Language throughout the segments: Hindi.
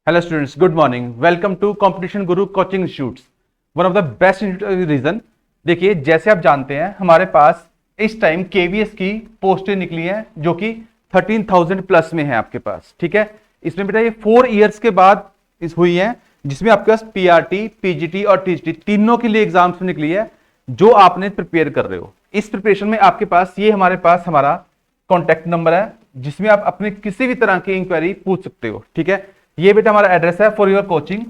Hello students, good morning. Welcome to Competition Guru Coaching Institutes. One of the best reason. देखिए जैसे आप जानते हैं हमारे पास इस टाइम केवीएस की पोस्टें निकली हैं जो कि 13,000 प्लस में है आपके पास, ठीक है। इसमें बेटा ये 4 इयर्स के बाद इस हुई है जिसमें आपके पास पीआरटी, पीजीटी और टीजीटी तीनों के लिए एग्जाम्स निकली है जो आपने प्रिपेयर कर रहे हो। इस प्रिपरेशन में आपके पास ये हमारे पास हमारा कॉन्टेक्ट नंबर है जिसमें आप अपने किसी भी तरह की इंक्वायरी पूछ सकते हो, ठीक है। ये बेटा हमारा एड्रेस है फॉर योर कोचिंग।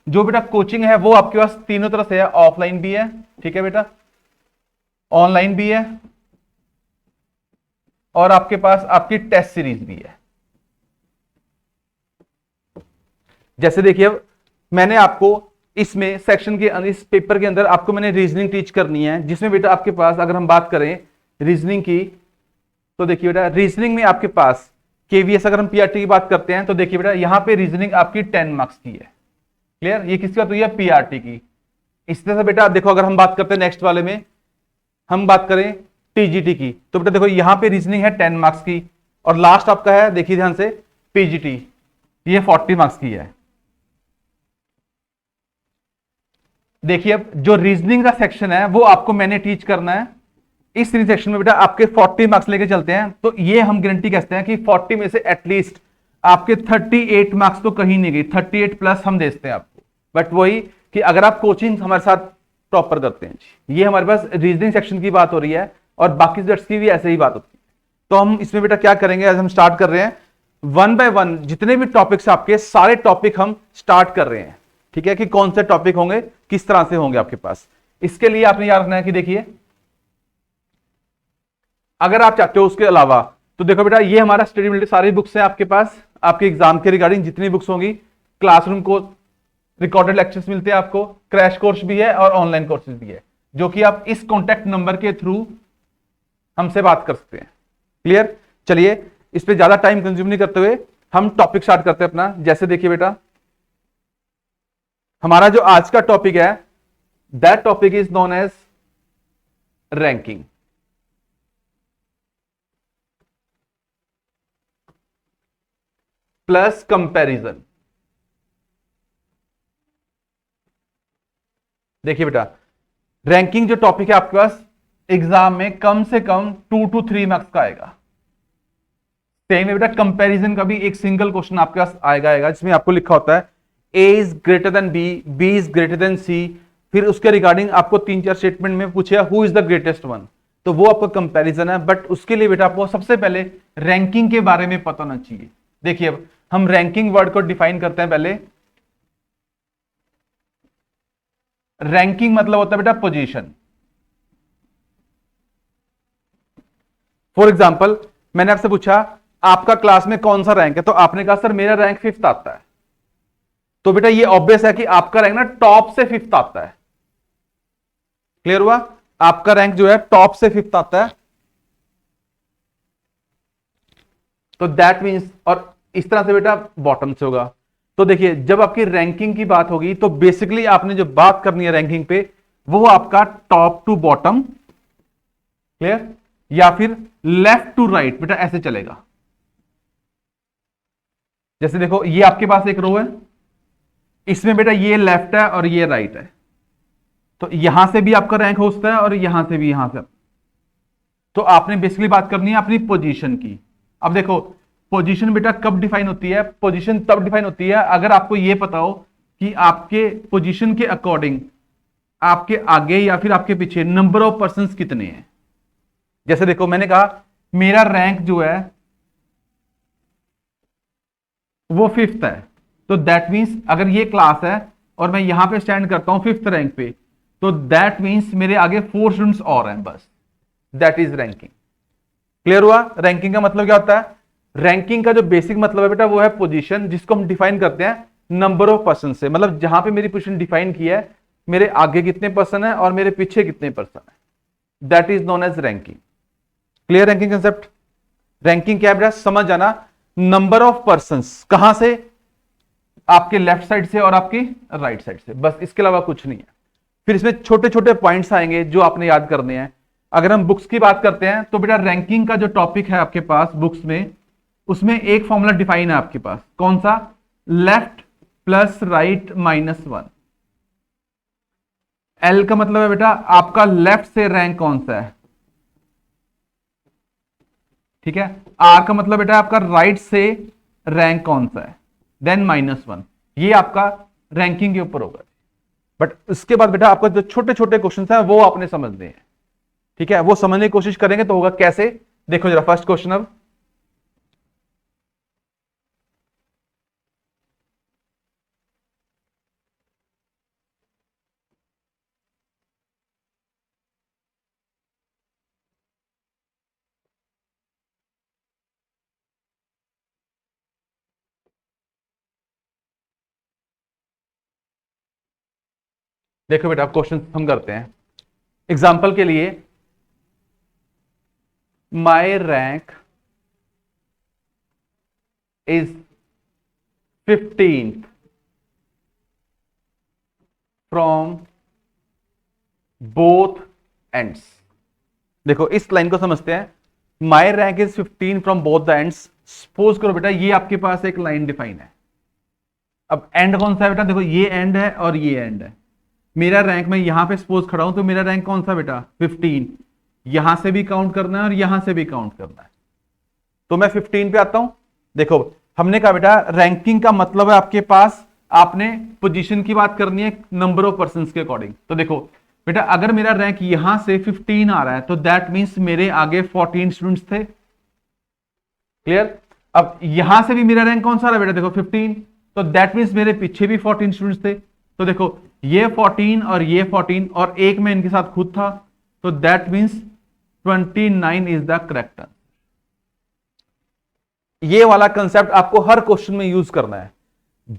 जो बेटा कोचिंग है वो आपके पास तीनों तरह से है, ऑफलाइन भी है, ठीक है बेटा, ऑनलाइन भी है और आपके पास आपकी टेस्ट सीरीज भी है। जैसे देखिए मैंने आपको इसमें सेक्शन के इस पेपर के अंदर आपको मैंने रीजनिंग टीच करनी है जिसमें बेटा आपके पास अगर हम बात करें रीजनिंग की तो देखिए बेटा रीजनिंग में आपके पास केवीएस अगर हम पीआरटी की बात करते हैं तो देखिए बेटा यहां पे रीजनिंग आपकी 10 मार्क्स की है। क्लियर, ये किसकी बात हुई है? पीआरटी की। इस तरह से बेटा देखो अगर हम बात करते हैं नेक्स्ट वाले में हम बात करें टीजीटी की तो बेटा देखो यहां पे रीजनिंग है 10 मार्क्स की और लास्ट आपका है देखिए ध्यान से पीजीटी, ये 40 मार्क्स की है। देखिए अब जो रीजनिंग का सेक्शन है वो आपको मैंने टीच करना है। इस सेक्शन में बेटा आपके 40 मार्क्स लेके चलते हैं तो ये हम गारंटी कहते हैं कि 40 में से एटलीस्ट आपके 38 मार्क्स तो कहीं नहीं गई, 38 प्लस हम देते हैं आपको। बट वही कि अगर आप कोचिंग हमारे साथ प्रॉपर करते हैं, ये हमारे पास रीजनिंग सेक्शन की बात हो रही है और बाकी सब्जेक्ट्स की भी ऐसे ही बात होती है। तो हम इसमें बेटा क्या करेंगे, आज हम स्टार्ट कर रहे हैं 1 बाय 1 जितने भी टॉपिक्स आपके सारे टॉपिक हम स्टार्ट कर रहे हैं, ठीक है, कि कौन से टॉपिक होंगे, किस तरह से होंगे आपके पास। इसके लिए आपने याद रखना है कि देखिए अगर आप चाहते हो उसके अलावा तो देखो बेटा ये हमारा स्टडी मटेरियल सारी बुक्स हैं आपके पास, आपके एग्जाम के रिगार्डिंग जितनी बुक्स होंगी, क्लासरूम को रिकॉर्डेड लेक्चर्स मिलते हैं आपको, क्रैश कोर्स भी है और ऑनलाइन कोर्सेज भी है जो कि आप इस कॉन्टेक्ट नंबर के थ्रू हमसे बात कर सकते हैं। क्लियर, चलिए इस पे ज्यादा टाइम कंज्यूम नहीं करते हुए हम टॉपिक स्टार्ट करते हैं अपना। जैसे देखिए बेटा हमारा जो आज का टॉपिक है that topic is known as ranking. Plus comparison. देखिए बेटा रैंकिंग जो टॉपिक है आपके पास एग्जाम में कम से कम 2 to 3 मार्क्स का आएगा। सेम है बेटा कंपैरिजन का भी एक सिंगल क्वेश्चन आपके पास आएगा जिसमें आपको लिखा होता है A is greater than B, B is greater than C, फिर उसके रिगार्डिंग आपको 3-4 स्टेटमेंट में पूछेगा who is the greatest one, तो वो आपका कंपैरिजन है। बट उसके लिए बेटा आपको सबसे पहले रैंकिंग के बारे में पता होना चाहिए। देखिए अब हम रैंकिंग वर्ड को डिफाइन करते हैं। पहले रैंकिंग मतलब होता है बेटा पोजीशन। फॉर एग्जांपल मैंने आपसे पूछा आपका क्लास में कौन सा रैंक है, तो आपने कहा सर मेरा रैंक 5th आता है, तो बेटा ये ऑब्वियस है कि आपका रैंक ना टॉप से 5th आता है। क्लियर हुआ, आपका रैंक जो है टॉप से 5th आता है, तो दैट मींस, और इस तरह से बेटा बॉटम से होगा। तो देखिए जब आपकी रैंकिंग की बात होगी तो बेसिकली आपने जो बात करनी है रैंकिंग पे वो आपका टॉप टू बॉटम, क्लियर, या फिर लेफ्ट टू राइट बेटा ऐसे चलेगा। जैसे देखो ये आपके पास एक रो है, इसमें बेटा ये लेफ्ट है और ये राइट है, तो यहां से भी आपका रैंक हो सकता है और यहां से भी, यहां से। तो आपने बेसिकली बात करनी है अपनी पोजीशन की। अब देखो पोजीशन बेटा कब डिफाइन होती है? पोजीशन तब डिफाइन होती है अगर आपको यह पता हो कि आपके पोजीशन के अकॉर्डिंग आपके आगे या फिर आपके पीछे नंबर ऑफ पर्संस कितने हैं। जैसे देखो मैंने कहा मेरा रैंक जो है वो 5th है, तो दैट मींस अगर ये क्लास है और मैं यहां पे स्टैंड करता हूं 5th रैंक पे, तो दैट मींस मेरे आगे 4 स्टूडेंट्स और हैं बस, दैट इज रैंकिंग। क्लियर हुआ? रैंकिंग का मतलब क्या होता है? रैंकिंग का जो बेसिक मतलब है बेटा वो है पोजीशन, जिसको हम डिफाइन करते हैं नंबर ऑफ पर्सन से। मतलब जहां पे मेरी पोजीशन डिफाइन की है मेरे आगे कितने पर्सन है और मेरे पीछे कितने पर्सन है, that is known as ranking. Clear ranking concept? Ranking क्या है बेटा समझ जाना, नंबर ऑफ पर्सन कहां से, आपके लेफ्ट साइड से और आपकी राइट साइड से, बस इसके अलावा कुछ नहीं है। फिर इसमें छोटे छोटे पॉइंट्स आएंगे जो आपने याद करने हैं। अगर हम बुक्स की बात करते हैं तो बेटा रैंकिंग का जो टॉपिक है आपके पास बुक्स में, उसमें एक फॉर्मूला डिफाइन है आपके पास, कौन सा? Left plus right -1। एल का मतलब है बेटा आपका लेफ्ट से रैंक कौन सा है, ठीक है। आर का मतलब बेटा आपका राइट से रैंक कौन सा है, देन -1। ये आपका रैंकिंग के ऊपर होगा। बट इसके बाद बेटा आपको जो छोटे छोटे क्वेश्चन है वो आपने समझने हैं, ठीक है। वो समझने की कोशिश करेंगे तो होगा कैसे, देखो जरा फर्स्ट क्वेश्चन। अब देखो बेटा क्वेश्चन हम करते हैं एग्जाम्पल के लिए। माई rank is 15th from both ends. देखो इस लाइन को समझते हैं। माई rank is 15 from both the ends. Suppose करो बेटा ये आपके पास एक लाइन डिफाइन है। अब एंड कौन सा है बेटा, देखो ये एंड है और ये एंड है। मेरा रैंक मैं यहां पे सपोज खड़ा हूं तो मेरा रैंक कौन सा बेटा 15। यहां से भी काउंट करना है और यहां से भी काउंट करना है, तो मैं 15 पे आता हूं। देखो हमने कहा बेटा रैंकिंग का मतलब है आपके पास आपने पोजीशन की बात करनी है नंबर ऑफ पर्सन के अकॉर्डिंग। तो देखो बेटा अगर मेरा रैंक यहां से 15 आ रहा है तो दैट मींस मेरे आगे 14 स्टूडेंट्स थे। क्लियर। अब यहां से भी मेरा रैंक कौन सा रहा बेटा, देखो 15, तो दैट मींस मेरे पीछे भी 14 स्टूडेंट्स थे। तो देखो ये 14 और ये 14 और एक में इनके साथ खुद था, तो that means 29 is the correct answer. ये वाला कंसेप्ट आपको हर क्वेश्चन में यूज करना है।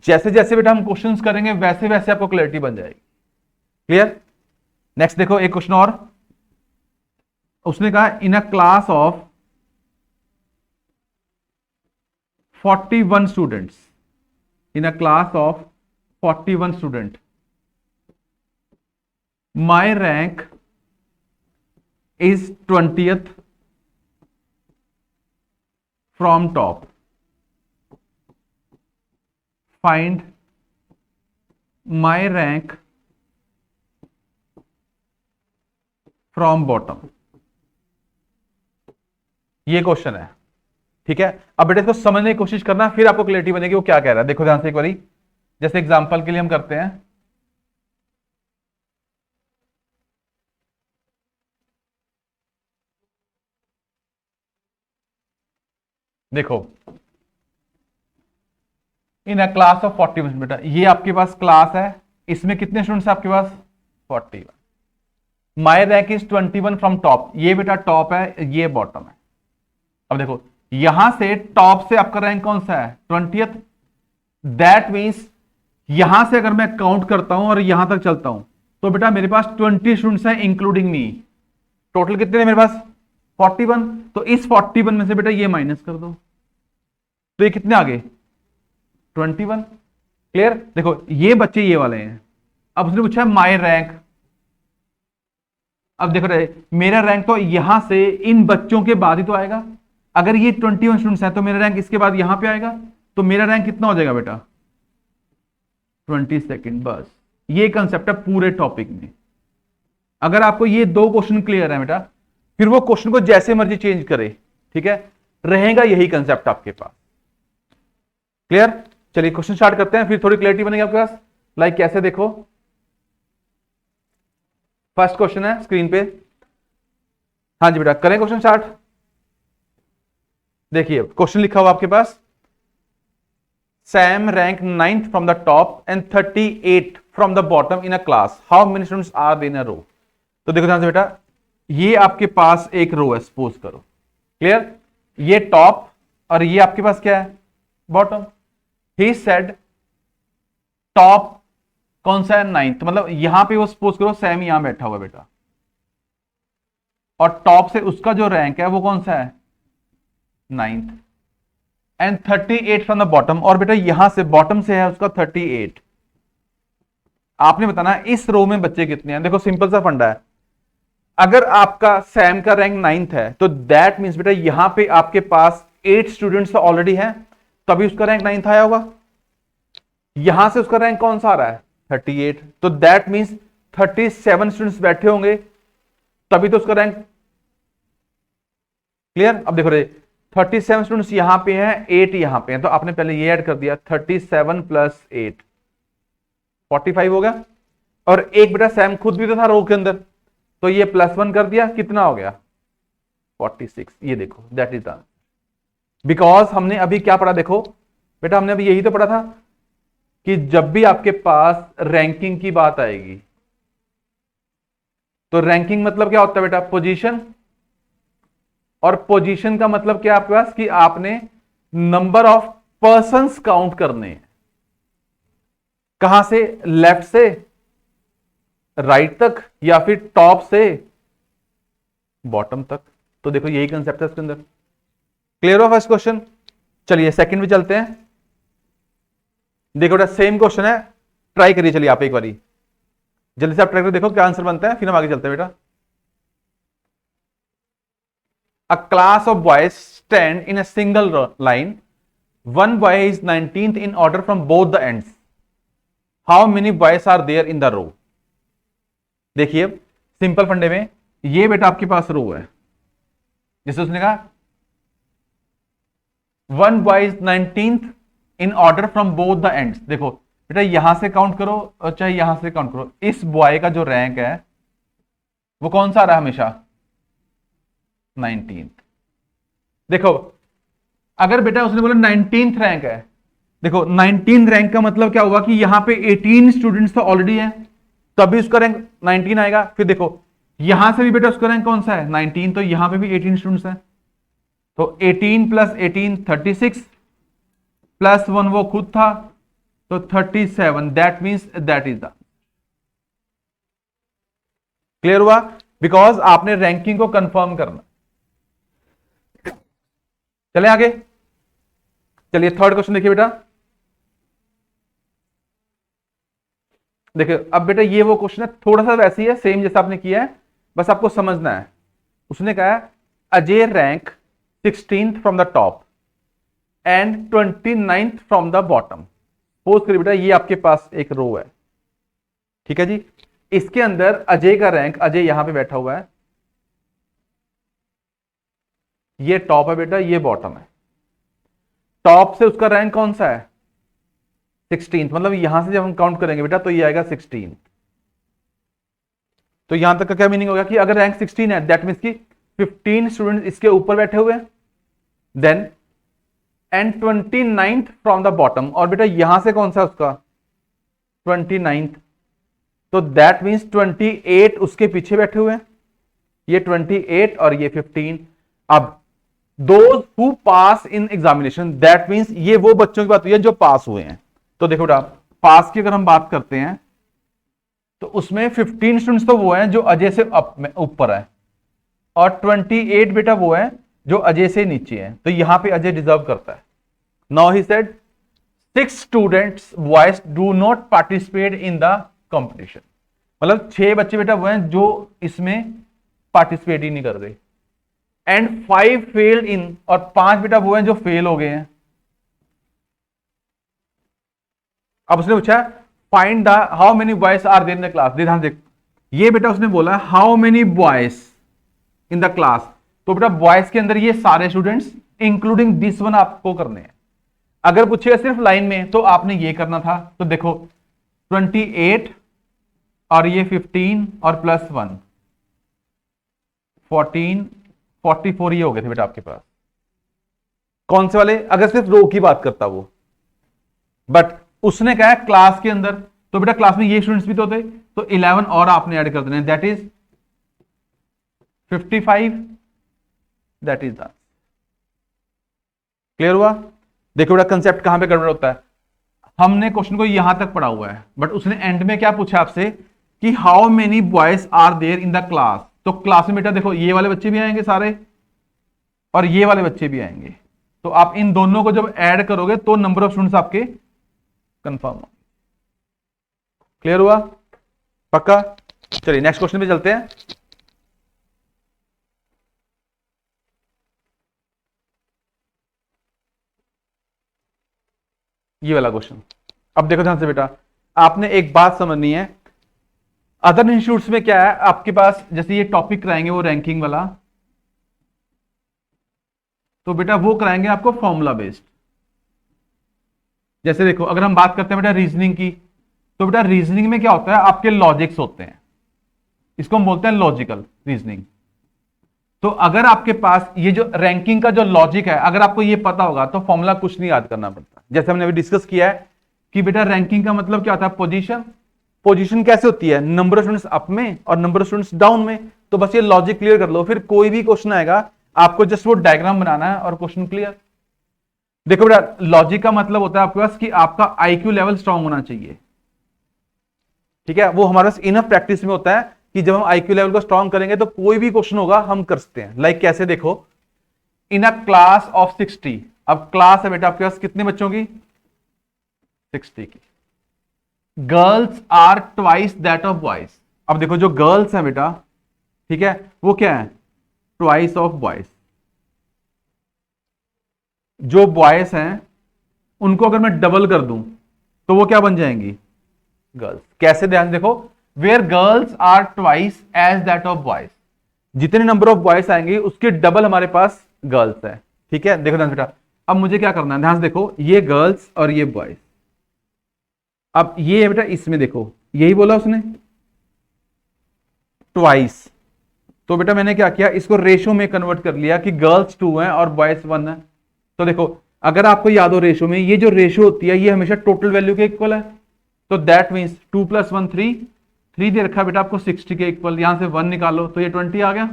जैसे जैसे बेटा हम क्वेश्चंस करेंगे वैसे वैसे आपको क्लैरिटी बन जाएगी। क्लियर। नेक्स्ट देखो एक क्वेश्चन और। उसने कहा in a class of 41 students, in a class of 41 student, my rank is 20th from top, find my rank from bottom. ये क्वेश्चन है, ठीक है। अब बेटे इसको समझने की कोशिश करना, फिर आपको क्लैरिटी बनेगी वो क्या कह रहा है। देखो ध्यान से एक बारी, जैसे एग्जांपल के लिए हम करते हैं। देखो इन अ क्लास ऑफ 41, बेटा ये आपके पास क्लास है, इसमें कितने स्टूडेंट्स हैं आपके पास 41। माई रैंक इज 21 फ्रॉम टॉप, ये बेटा टॉप है ये बॉटम है। अब देखो यहां से टॉप से आपका रैंक कौन सा है 20th। दैट मींस यहां से अगर मैं काउंट करता हूं और यहां तक चलता हूं तो बेटा मेरे पास 20 स्टूडेंट्स हैं इंक्लूडिंग मी। टोटल कितने हैं मेरे पास 41। तो इस 41 में से बेटा ये माइनस कर दो, तो ये कितने आ गए 21। क्लियर। देखो ये बच्चे ये वाले हैं। अब उसने पूछा माई रैंक। अब देखो मेरा रैंक तो यहां से इन बच्चों के बाद ही तो आएगा। अगर ये 21 स्टूडेंट्स हैं तो मेरा रैंक इसके बाद यहां पे आएगा, तो मेरा रैंक कितना हो जाएगा बेटा 22nd। बस ये कंसेप्ट है पूरे टॉपिक में। अगर आपको ये दो क्वेश्चन क्लियर है बेटा, फिर वो क्वेश्चन को जैसे मर्जी चेंज करे, ठीक है, रहेगा यही कंसेप्ट आपके पास। क्लियर। चलिए क्वेश्चन स्टार्ट करते हैं, फिर थोड़ी क्लैरिटी बनेगी आपके पास। लाइक कैसे, देखो फर्स्ट क्वेश्चन है स्क्रीन पे। हाँ जी बेटा करें क्वेश्चन स्टार्ट। देखिए क्वेश्चन लिखा हुआ आपके पास, Sam rank 9th from the top and 38 from the bottom in a class, how many students are in a row. तो देखो ध्यान से बेटा, ये आपके पास एक रो है सपोज करो। क्लियर। ये टॉप और ये आपके पास क्या है बॉटम। ही सेड टॉप कौन सा है 9th, मतलब यहां पे वो सपोज करो सैम यहां बैठा हुआ बेटा, और टॉप से उसका जो रैंक है वो कौन सा है 9th, and 38 from the bottom, और बेटा यहां से बॉटम से है उसका 38। आपने बताना है इस रो में बच्चे कितने हैं। देखो सिंपल सा फंडा है, अगर आपका सैम का रैंक 9th है तो दैट मींस बेटा यहां पे आपके पास 8 स्टूडेंट्स ऑलरेडी हैं, तभी उसका रैंक 9th आया होगा। यहां से उसका रैंक कौन सा आ रहा है 38, तो दैट मींस 37 स्टूडेंट्स बैठे होंगे तभी तो उसका रैंक। क्लियर? अब देखो रे 37 स्टूडेंट्स यहां पे हैं, 8 यहां पे हैं, तो आपने पहले ये ऐड कर दिया 37 प्लस 8 45 हो गया। और एक बेटा सैम खुद भी तो था रो के अंदर, तो ये +1 कर दिया, कितना हो गया 46। ये देखो दैट इज द, बिकॉज हमने अभी क्या पढ़ा देखो बेटा, हमने अभी यही तो पढ़ा था कि जब भी आपके पास रैंकिंग की बात आएगी तो रैंकिंग मतलब क्या होता है बेटा, पोजीशन। और पोजीशन का मतलब क्या आपके पास कि आपने नंबर ऑफ पर्संस काउंट करने हैं। कहां से, लेफ्ट से राइट तक या फिर टॉप से बॉटम तक। तो देखो यही कंसेप्ट है इसके अंदर। क्लियर हुआ फर्स्ट क्वेश्चन? चलिए सेकंड भी चलते हैं। देखो बेटा सेम क्वेश्चन है, ट्राई करिए, चलिए आप एक बारी जल्दी से आप ट्राई करिए, देखो क्या आंसर बनता है, फिर हम आगे चलते हैं बेटा। A class of boys stand in a single line. One boy is 19th in order from both the ends. How many boys are there in the row? देखिए सिंपल फंडे में ये बेटा आपके पास रो है, जैसे उसने कहा one boy is 19th in order from both the ends. देखो बेटा यहां से काउंट करो और चाहे यहां से काउंट करो, इस बॉय का जो रैंक है वो कौन सा आ रहा है हमेशा 19th। देखो अगर बेटा उसने बोला 19th रैंक है, देखो 19th रैंक का मतलब क्या हुआ कि यहां पे 18 स्टूडेंट्स तो ऑलरेडी हैं, तभी उसका रैंक 19 आएगा। फिर देखो यहां से भी बेटा उसका रैंक कौन सा है 19, तो यहां पे भी 18 स्टूडेंट्स हैं, तो 18 प्लस 18 36 प्लस 1 वो खुद था, तो 37। That means that is the. Clear हुआ? बिकॉज आपने रैंकिंग को कंफर्म करना। चले आगे, चलिए थर्ड क्वेश्चन देखिए बेटा। देखिए अब बेटा ये वो क्वेश्चन है, थोड़ा सा वैसी है सेम जैसा आपने किया है, बस आपको समझना है। उसने कहा Ajay rank 16th from the top and 29th from the bottom. Suppose करिए बेटा ये आपके पास एक रो है, ठीक है जी, इसके अंदर अजय का रैंक, अजय यहां पे बैठा हुआ है, ये टॉप है बेटा, ये बॉटम है। टॉप से उसका रैंक कौन सा है 16th, मतलब यहां से जब हम काउंट करेंगे बेटा तो ये आएगा 16th। तो यहां तक का क्या मीनिंग होगा कि अगर रैंक 16 है दैट मीन्स की 15 स्टूडेंट इसके ऊपर बैठे हुए हैं, then and 29th from the bottom, और बेटा यहां से कौन सा उसका 29th, तो दैट मीन्स 28 उसके पीछे बैठे हुए हैं, ये 28 और ये 15। अब those who pass in examination, that means ये वो बच्चों की बात हुई है जो पास हुए हैं। तो देखो बेटा पास की अगर हम बात करते हैं तो उसमें 15 स्टूडेंट्स तो वो हैं जो अजय से ऊपर है, और 28 बेटा वो है जो अजय से नीचे है, तो यहां पे अजय डिजर्व करता है। Now he said 6 students boys do not participate in the competition, मतलब 6 बच्चे बेटा वो हैं जो इसमें पार्टिसिपेट ही नहीं कर रहे, एंड 5 फेल्ड इन, और 5 बेटा वो हैं जो फेल हो गए हैं। अब उसने पूछा find the how many boys are there in the class. ध्यान देख, ये बेटा उसने बोला how many boys in the class, तो बेटा बॉयज के अंदर ये सारे स्टूडेंट्स इंक्लूडिंग दिस वन आपको करने हैं। अगर पूछेगा सिर्फ लाइन में तो आपने ये करना था, तो देखो 28 और ये 15 और प्लस 1 14 44 ये हो गए थे बेटा आपके पास। कौन से वाले? अगर सिर्फ रो की बात करता वो, बट उसने कहा क्लास के अंदर, तो बेटा क्लास में ये स्टूडेंट्स भी तो थे, तो 11 और आपने ऐड कर देना, that is 55। That is that. Clear हुआ? देखो बेटा कंसेप्ट कहां पे गड़बड़ होता है, हमने क्वेश्चन को यहां तक पढ़ा हुआ है, बट उसने एंड में क्या पूछा आपसे कि how many boys are there in the class. तो क्लास में बेटा देखो ये वाले बच्चे भी आएंगे सारे और ये वाले बच्चे भी आएंगे, तो आप इन दोनों को जब ऐड करोगे तो नंबर ऑफ स्टूडेंट्स आपके कंफर्म हो। क्लियर हुआ? पक्का? चलिए नेक्स्ट क्वेश्चन पे चलते हैं। ये वाला क्वेश्चन अब देखो ध्यान से बेटा, आपने एक बात समझनी है। अदर इंस्टीट्यूट्स में क्या है, आपके पास जैसे ये टॉपिक कराएंगे वो रैंकिंग वाला, तो बेटा वो कराएंगे आपको फॉर्मूला बेस्ड। जैसे देखो अगर हम बात करते हैं बेटा रीजनिंग की, तो बेटा रीजनिंग में क्या होता है, आपके लॉजिक्स होते हैं, इसको हम बोलते हैं लॉजिकल रीजनिंग। तो अगर आपके पास ये जो रैंकिंग का जो लॉजिक है, अगर आपको ये पता होगा तो फॉर्मूला कुछ नहीं याद करना पड़ता। जैसे हमने अभी डिस्कस किया है कि बेटा रैंकिंग का मतलब क्या होता है, पोजीशन। पोजीशन कैसे होती है, नंबर ऑफ स्टूडेंट्स अप में और नंबर ऑफ स्टूडेंट्स डाउन में। तो बस ये लॉजिक क्लियर कर लो, फिर कोई भी क्वेश्चन आएगा आपको जस्ट वो डायग्राम बनाना है और क्वेश्चन क्लियर। देखो बेटा लॉजिक का मतलब होता है आपके पास कि आपका आईक्यू लेवल स्ट्रांग होना चाहिए, ठीक है। वो हमारे पास इनफ प्रैक्टिस में होता है कि जब हम आईक्यू लेवल को स्ट्रांग करेंगे तो कोई भी क्वेश्चन होगा हम कर सकते हैं। लाइक कैसे, देखो इन अ क्लास ऑफ 60, अब क्लास है बेटा आपके पास कितने बच्चों की, 60 की। Girls are twice that of boys. अब देखो जो गर्ल्स हैं बेटा, ठीक है, वो क्या है, ट्वाइस ऑफ बॉयज। जो बॉयज हैं उनको अगर मैं डबल कर दूं तो वो क्या बन जाएंगी, गर्ल्स। कैसे, ध्यान देखो, where girls are twice as that of boys, जितने नंबर ऑफ बॉयज आएंगे उसके डबल हमारे पास गर्ल्स है, ठीक है। देखो ध्यान से बेटा, अब मुझे क्या करना है, ध्यान से देखो, ये गर्ल्स और ये बॉयज। अब ये है बेटा, इसमें देखो यही बोला उसने ट्वाइस, तो बेटा मैंने क्या किया, इसको रेशो में कन्वर्ट कर लिया कि गर्ल्स 2 हैं और बॉयज 1 है। तो देखो अगर आपको याद हो रेशो में, ये जो रेशो होती है ये हमेशा टोटल वैल्यू के इक्वल है। तो दैट मीन्स 2 + 1 3 दे रखा बेटा आपको 60 के इक्वल, यहां से 1 निकालो तो ये 20 आ गया।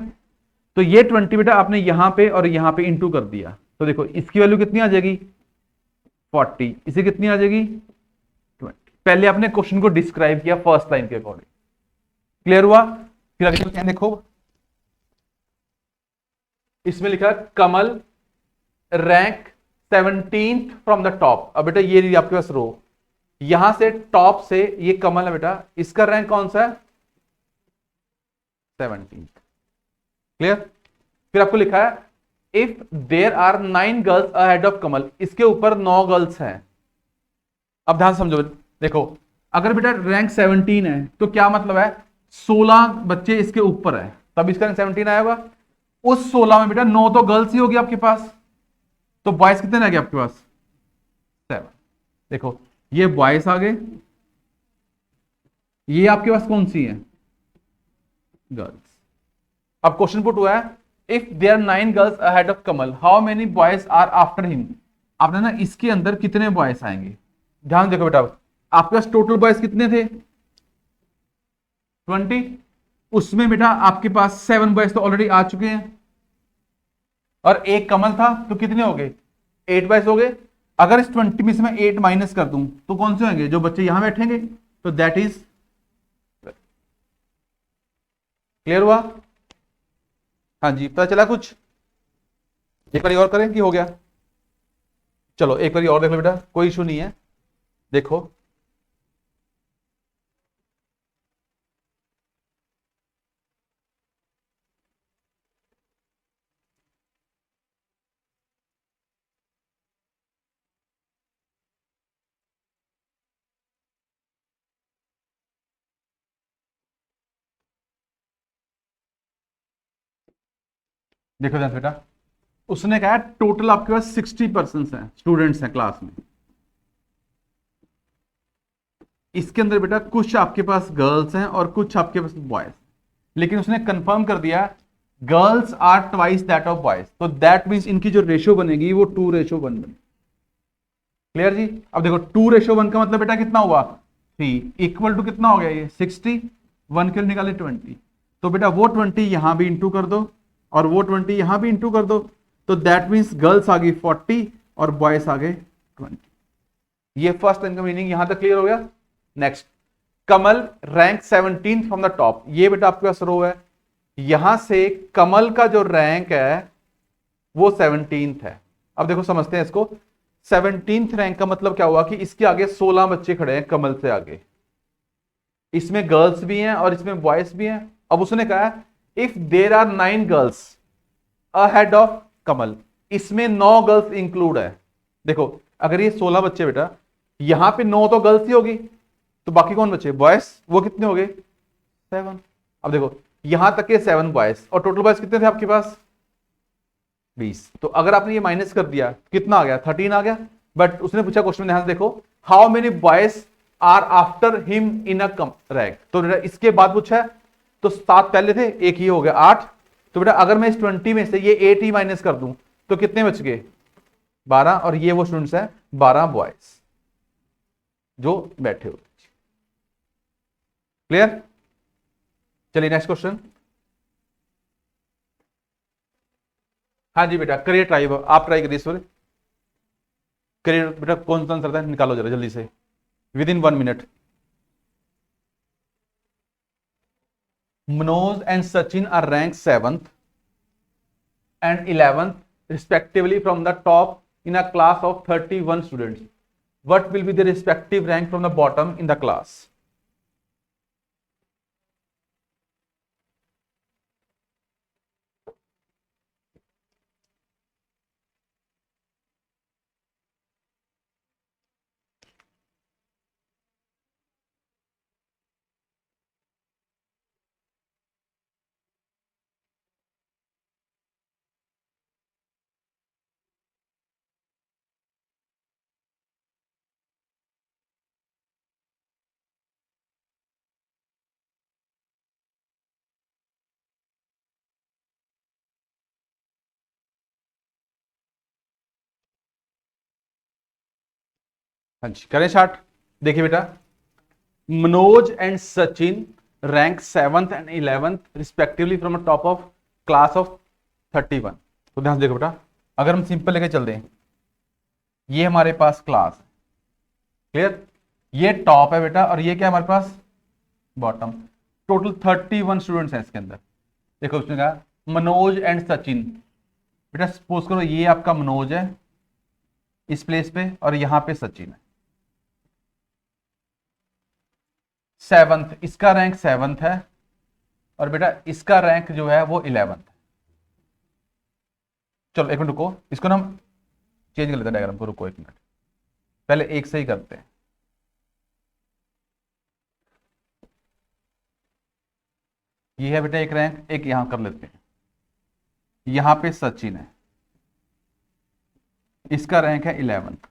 तो ये 20 बेटा आपने यहां पे और यहां पे इंटू कर दिया, तो देखो इसकी वैल्यू कितनी आ जाएगी 40, इसे कितनी आ जाएगी 20। पहले आपने क्वेश्चन को डिस्क्राइब किया फर्स्ट लाइन के अकॉर्डिंग, क्लियर हुआ। फिर आगे क्या देखो, इसमें लिखा Kamal rank 17th from the top. अब बेटा ये आपके पास रो, यहां से टॉप से ये कमल है बेटा, इसका रैंक कौन सा है 17th, क्लियर। फिर आपको लिखा है if there are 9 girls ahead of Kamal, इसके ऊपर 9 गर्ल्स हैं। अब ध्यान समझो, देखो अगर बेटा रैंक 17 है तो क्या मतलब है, 16 बच्चे इसके ऊपर है तब इसका रैंक 17 आया होगा। उस 16 में बेटा 9 तो गर्ल्स ही होगी आपके पास, तो बॉयज कितने रह गए आपके पास 7। देखो ये बॉयज आ गए, ये आपके पास कौन सी है गर्ल्स। अब क्वेश्चन पुट हुआ है if there 9 girls ahead of Kamal how many boys are after him. आपने ना इसके अंदर कितने बॉयज आएंगे, ध्यान देखो बेटा, आपके पास टोटल बॉयज कितने थे 20, उसमें बेटा आपके पास 7 बॉयज तो ऑलरेडी आ चुके हैं और एक कमल था, तो कितने हो गए 8 बॉयज हो गए। अगर इस 20 में से मैं 8 माइनस कर दूं तो कौन से होंगे, जो बच्चे यहां बैठेंगे, तो दैट इज, क्लियर हुआ। हाँ जी, पता चला कुछ, एक बार और करें कि हो गया, चलो एक बार और देख लो बेटा, कोई इशू नहीं है। देखो देखो ध्यान से बेटा, उसने कहा टोटल आपके पास 60% हैं स्टूडेंट्स हैं क्लास में, इसके अंदर बेटा कुछ आपके पास गर्ल्स हैं और कुछ आपके पास बॉयज, लेकिन उसने कंफर्म कर दिया girls are twice that of boys, तो दैट मींस इनकी जो रेशियो बनेगी वो 2:1 बनेगी, क्लियर जी। अब देखो 2:1 का मतलब बेटा कितना हुआ 3 इक्वल टू कितना हो गया ये 60, 1 के लिए निकाले 20, तो बेटा वो 20 यहां भी इंटू कर दो और वो 20 यहां भी इंटू कर दो, तो दैट मींस गर्ल्स आ गई 40 और बॉयज आ गए 20। ये फर्स्ट लाइन का मीनिंग यहां तक क्लियर हो गया। Next, Kamal rank 17 from the top, ये बेटा आपके पास रो है, यहां से कमल का जो रैंक है वो 17th है। अब देखो समझते हैं इसको, 17th रैंक का मतलब क्या हुआ कि इसके आगे 16 बच्चे खड़े हैं कमल से आगे, इसमें गर्ल्स भी हैं और इसमें बॉयज भी हैं। अब उसने कहा if there are 9 girls ahead of Kamal, इसमें 9 गर्ल्स इंक्लूड है। देखो अगर ये 16 बच्चे बेटा यहां पे 9 तो गर्ल्स ही होगी, तो बाकी कौन बचे, बॉयज, वो कितने हो गए 7। अब देखो यहां तक के 7 बॉयज और टोटल बॉयज कितने थे आपके पास 20। तो अगर आपने ये माइनस कर दिया कितना आ गया 13 आ गया। बट उसने पूछा क्वेश्चन में ध्यान से देखो, how many boys are after him in a rank, तो बेटा इसके बाद पूछा है, तो 7 पहले थे, एक ही हो गया 8। तो बेटा अगर मैं इस 20 में से ये 8 ही माइनस कर दूं तो कितने बच गए 12, और ये वो स्टूडेंट्स हैं 12 बॉयज जो बैठे हुए। क्लियर, चलिए नेक्स्ट क्वेश्चन। हाँ जी बेटा करिए ट्राई, आप ट्राई करिए सर, करिए बेटा कौन सा आंसर था, निकालो जरा जल्दी से with in 1 minute. Manoj and Sachin are ranked 7th and 11th respectively from the top in a class of 31 students. What will be the respective rank from the bottom in the class? हाँ जी करें स्टार्ट। देखिए बेटा, Manoj and Sachin rank 7th and 11th respectively from the top of class of 31। तो ध्यान से देखो बेटा, अगर हम सिंपल लेके चल दें, ये हमारे पास क्लास है, क्लियर, ये टॉप है बेटा और ये क्या हमारे पास बॉटम। टोटल 31 स्टूडेंट्स हैं इसके अंदर। देखो उसने कहा मनोज एंड सचिन, बेटा सपोज करो ये आपका मनोज है इस प्लेस पे और यहां पे सचिन है। 7th, इसका रैंक 7th है और बेटा इसका रैंक जो है वो 11th है। चलो एक मिनट रुको, इसको ना हम चेंज कर लेते हैं डायग्राम को, रुको एक मिनट, पहले एक से ही करते हैं। ये है बेटा एक रैंक, एक यहां कर लेते हैं, यहां पे सचिन है, इसका रैंक है 11th,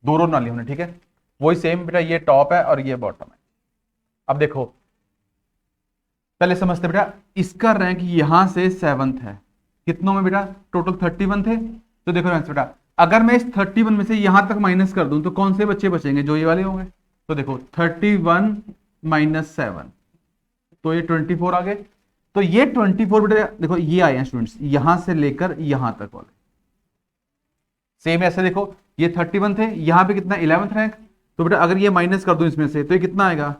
दोनों ना ली हमने, ठीक है, वही सेम बेटा, ये टॉप है और ये बॉटम है। अब देखो पहले समझते बेटा, इसका रैंक यहां से 7th है, कितनों में बेटा टोटल 31 थे। तो देखो रैंक बेटा, अगर मैं इस 31 में से यहां तक माइनस कर दूं तो कौन से बच्चे बचेंगे, जो ये वाले होंगे। तो देखो 31 माइनस 7, तो ये 24 आ गए। तो ये 24 बेटा देखो ये आए हैं स्टूडेंट्स यहां से लेकर यहां तक वाले, सेम ऐसे देखो ये 31 थे, यहां पे कितना 11th रैंक, तो बेटा अगर ये माइनस कर दूं इसमें से तो ये कितना आएगा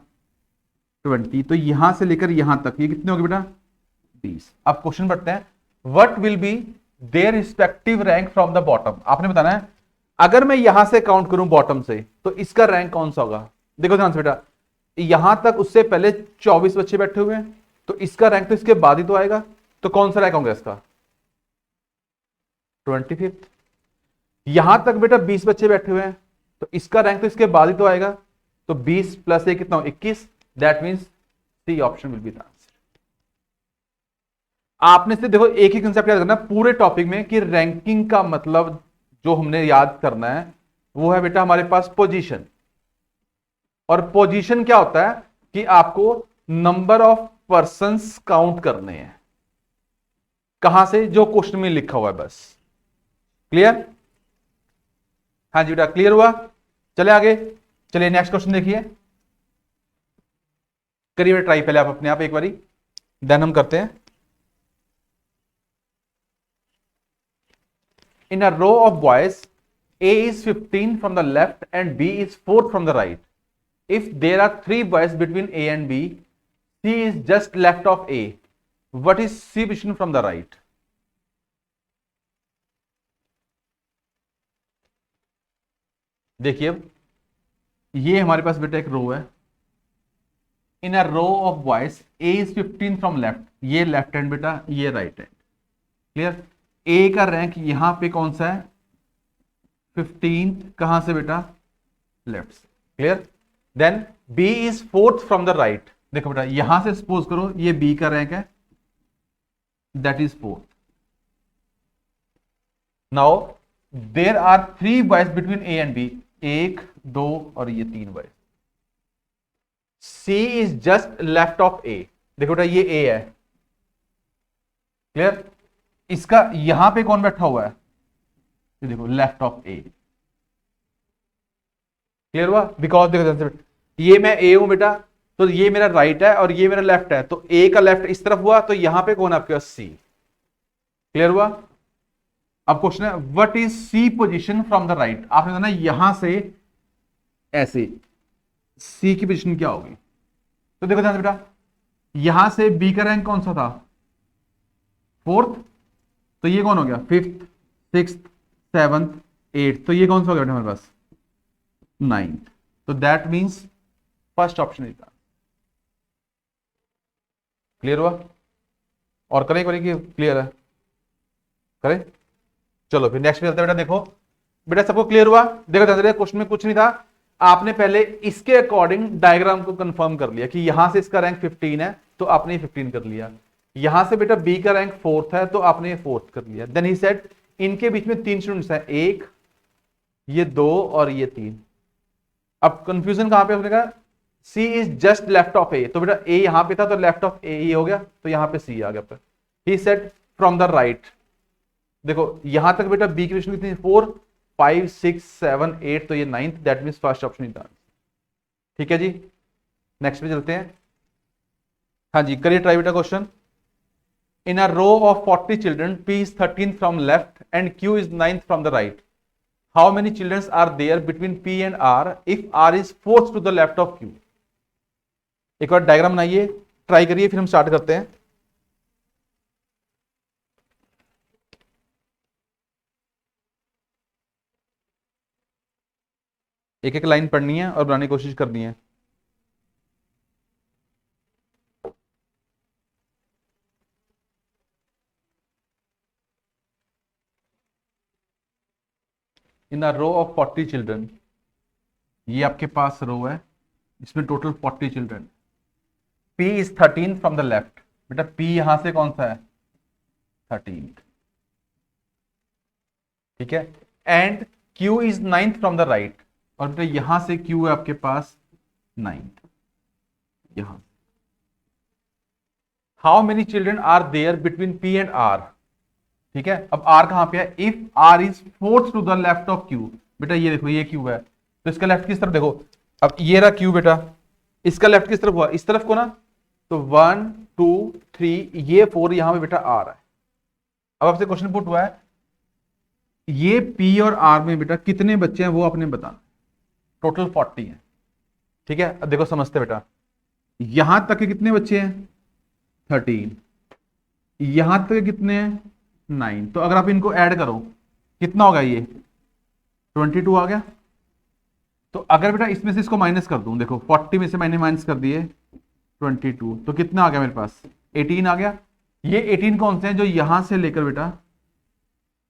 20, तो यहां से लेकर यहां तक ये कितने होंगे बेटा 20। अब क्वेश्चन बढ़ते हैं, what will be their respective rank from the bottom. आपने बताना है अगर मैं यहां से काउंट करूं बॉटम से तो इसका रैंक कौन सा होगा। देखो ध्यान से बेटा, यहां तक उससे पहले 24 बच्चे बैठे हुए हैं, तो इसका रैंक तो इसके बाद ही तो आएगा, तो कौन सा रैंक होगा इसका 25। यहां तक बेटा 20 बच्चे बैठे हुए हैं, तो इसका रैंक तो इसके बाद ही तो आएगा, तो 20 प्लस 1 कितना 21, that means C option will be the answer. आपने से देखो एक ही कंसेप्ट याद करना पूरे टॉपिक में कि रैंकिंग का मतलब जो हमने याद करना है वो है बेटा हमारे पास पोजीशन। और पोजीशन क्या होता है कि आपको नंबर ऑफ पर्संस काउंट करने हैं, कहां से, जो क्वेश्चन में लिखा हुआ है, बस। क्लियर, हाँ जी बेटा क्लियर हुआ। चले आगे, चलिए नेक्स्ट क्वेश्चन देखिए, करिए ट्राई पहले आप अपने आप एक बारी, देन हम करते हैं। In a row of boys, A is 15 from the left and B is 4 from the right. If there are 3 boys between A and B, C is just left of A. What is C position from the right? देखिए अब ये हमारे पास बेटा एक रो है, in a row of boys A is 15 from left, ये लेफ्ट हैंड बेटा, ये राइट हैंड। क्लियर, A का रैंक यहां पे कौन सा है 15, कहां से बेटा लेफ्ट से। Clear? Then B is fourth from the right. देखो बेटा यहां से सपोज करो ये बी का रैंक है, that is fourth. Now there are 3 boys between A and B, 1 2 और ये 3 boys. C is just left of A. देखो बेटा ये ए है, क्लियर? इसका यहां पे कौन बैठा हुआ है? ये देखो लेफ्ट ऑफ ए। क्लियर हुआ? बिकॉज देखो ये मैं ए हूं बेटा, तो ये मेरा राइट है और ये मेरा लेफ्ट है, तो ए का लेफ्ट इस तरफ हुआ, तो यहां पे कौन आपके पास? सी। क्लियर हुआ? अब क्वेश्चन है what is C position from the right. आपने ना यहां से ऐसे सी की पोजीशन क्या होगी? तो देखो ध्यान से बेटा, यहां से बी का रैंक कौन सा था? फोर्थ। तो ये कौन हो गया? Fifth, sixth, seventh, eighth. तो ये कौन सा हो गया बेटा हमारे पास? नाइन्थ। तो that means first option is. Clear हुआ? और करें करें कि क्लियर है? करें? चलो फिर नेक्स्ट में चलते हैं बेटा। देखो बेटा सबको क्लियर हुआ? देखो ध्यान, क्वेश्चन में कुछ नहीं था, आपने पहले इसके अकॉर्डिंग डायग्राम को कंफर्म कर लिया कि यहां से इसका रैंक 15 है, तो आपने 15 कर लिया। यहां से बेटा बी का रैंक फोर्थ है, तो आपने फोर्थ कर लिया। देन ही सेड इनके बीच में 3 स्टूडेंट्स हैं, एक, ये 2 और ये 3। अब कंफ्यूजन कहां पे? कहा सी इज जस्ट लेफ्ट ऑफ ए, तो बेटा ए यहां पे था, तो लेफ्ट ऑफ ए ही हो गया, तो यहां पे सी आ गया। He said from the right. देखो यहां तक बेटा बी की पोजीशन कितनी? 4 5 6 7 8, तो ये 9th, that means first option is the answer. ठीक है जी, नेक्स्ट पे चलते हैं। हाँ जी करिए ट्राई बेटा question. In a row of 40 children, P is 13th from left and Q is 9th from the right. How many children are there between P and R if R is fourth to the left of Q? एक बार डायग्राम बनाइए, ट्राई करिए, फिर हम स्टार्ट करते हैं। एक एक लाइन पढ़नी है और बनाने की कोशिश करनी है। In a row of 40 children, ये आपके पास रो है, इसमें total 40 children. P is 13 from the left. बेटा P यहां से कौन सा है? 13। ठीक है। And Q is 9th from the right, और बेटा यहां से Q है आपके पास 9th। यहां how many children are there between P and R? ठीक है, अब R कहां पे है? If R is fourth to the left of Q। बेटा ये देखो ये Q है, तो इसका लेफ्ट किस तरफ? देखो अब ये रहा Q बेटा, इसका लेफ्ट किस तरफ हुआ? इस तरफ को ना, तो 1 2 3, ये 4 यहां पे बेटा आ रहा है। अब आपसे क्वेश्चन पुट हुआ है ये P और R में बेटा कितने बच्चे हैं वो आपने बताना। टोटल 40 है। ठीक है, अब देखो समझते बेटा, यहां तक के कितने बच्चे हैं? 13। यहां तक के कितने हैं? 9। तो अगर आप इनको ऐड करो कितना होगा? ये 22 आ गया। तो अगर बेटा इसमें से इसको माइनस कर दूं, देखो 40 में से मैंने माइनस कर दिए 22, तो कितना आ गया मेरे पास? 18 आ गया। ये 18 कौन से हैं? जो यहां से लेकर बेटा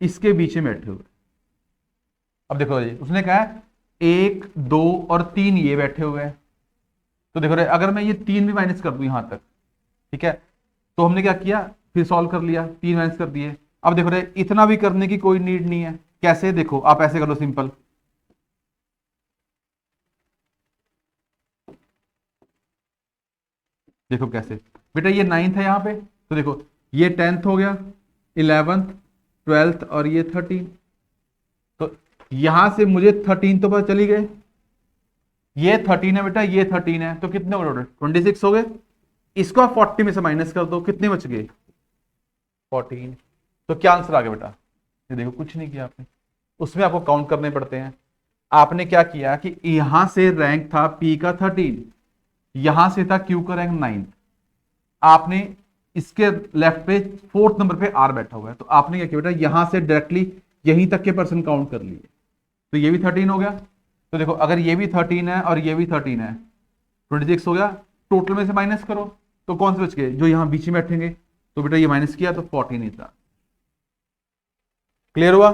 इसके बीच में बैठे हुए। अब देखो जी उसने कहा 1 2 और 3 ये बैठे हुए हैं, तो देखो रे अगर मैं ये 3 भी माइनस कर दूं यहां तक, ठीक है, तो हमने क्या किया? फिर सॉल्व कर लिया, 3 माइनस कर दिए। अब देखो रे इतना भी करने की कोई नीड नहीं है। कैसे? देखो आप ऐसे कर लो सिंपल, देखो कैसे बेटा, ये 9th है यहां पे, तो देखो ये 10th हो गया, 11th 12th और ये 13। तो यहां से मुझे 13 तो पता चली गए, ये 13 है बेटा, ये 13 है, तो कितने हो टोटल? 26 हो गए। इसको आप 40 में से माइनस कर दो, कितने बच गए? 14। तो क्या आंसर आ गया बेटा? ये देखो कुछ नहीं किया आपने, उसमें आपको काउंट करने पड़ते हैं। आपने क्या किया कि यहां से रैंक था P का 13, यहां से था Q का रैंक 9, आपने इसके लेफ्ट पे 4th नंबर पे R बैठा हुआ है, तो आपने क्या किया बेटा? यहां से डायरेक्टली यहीं तक के पर्सन काउंट कर लिए, तो ये भी 13 हो गया। तो देखो अगर ये भी 13 है और ये भी 13 है, 26 हो गया। टोटल में से माइनस करो, तो कौन से बच गए? जो यहां बीच में बैठेंगे। तो बेटा ये माइनस किया तो 14 था। क्लियर हुआ?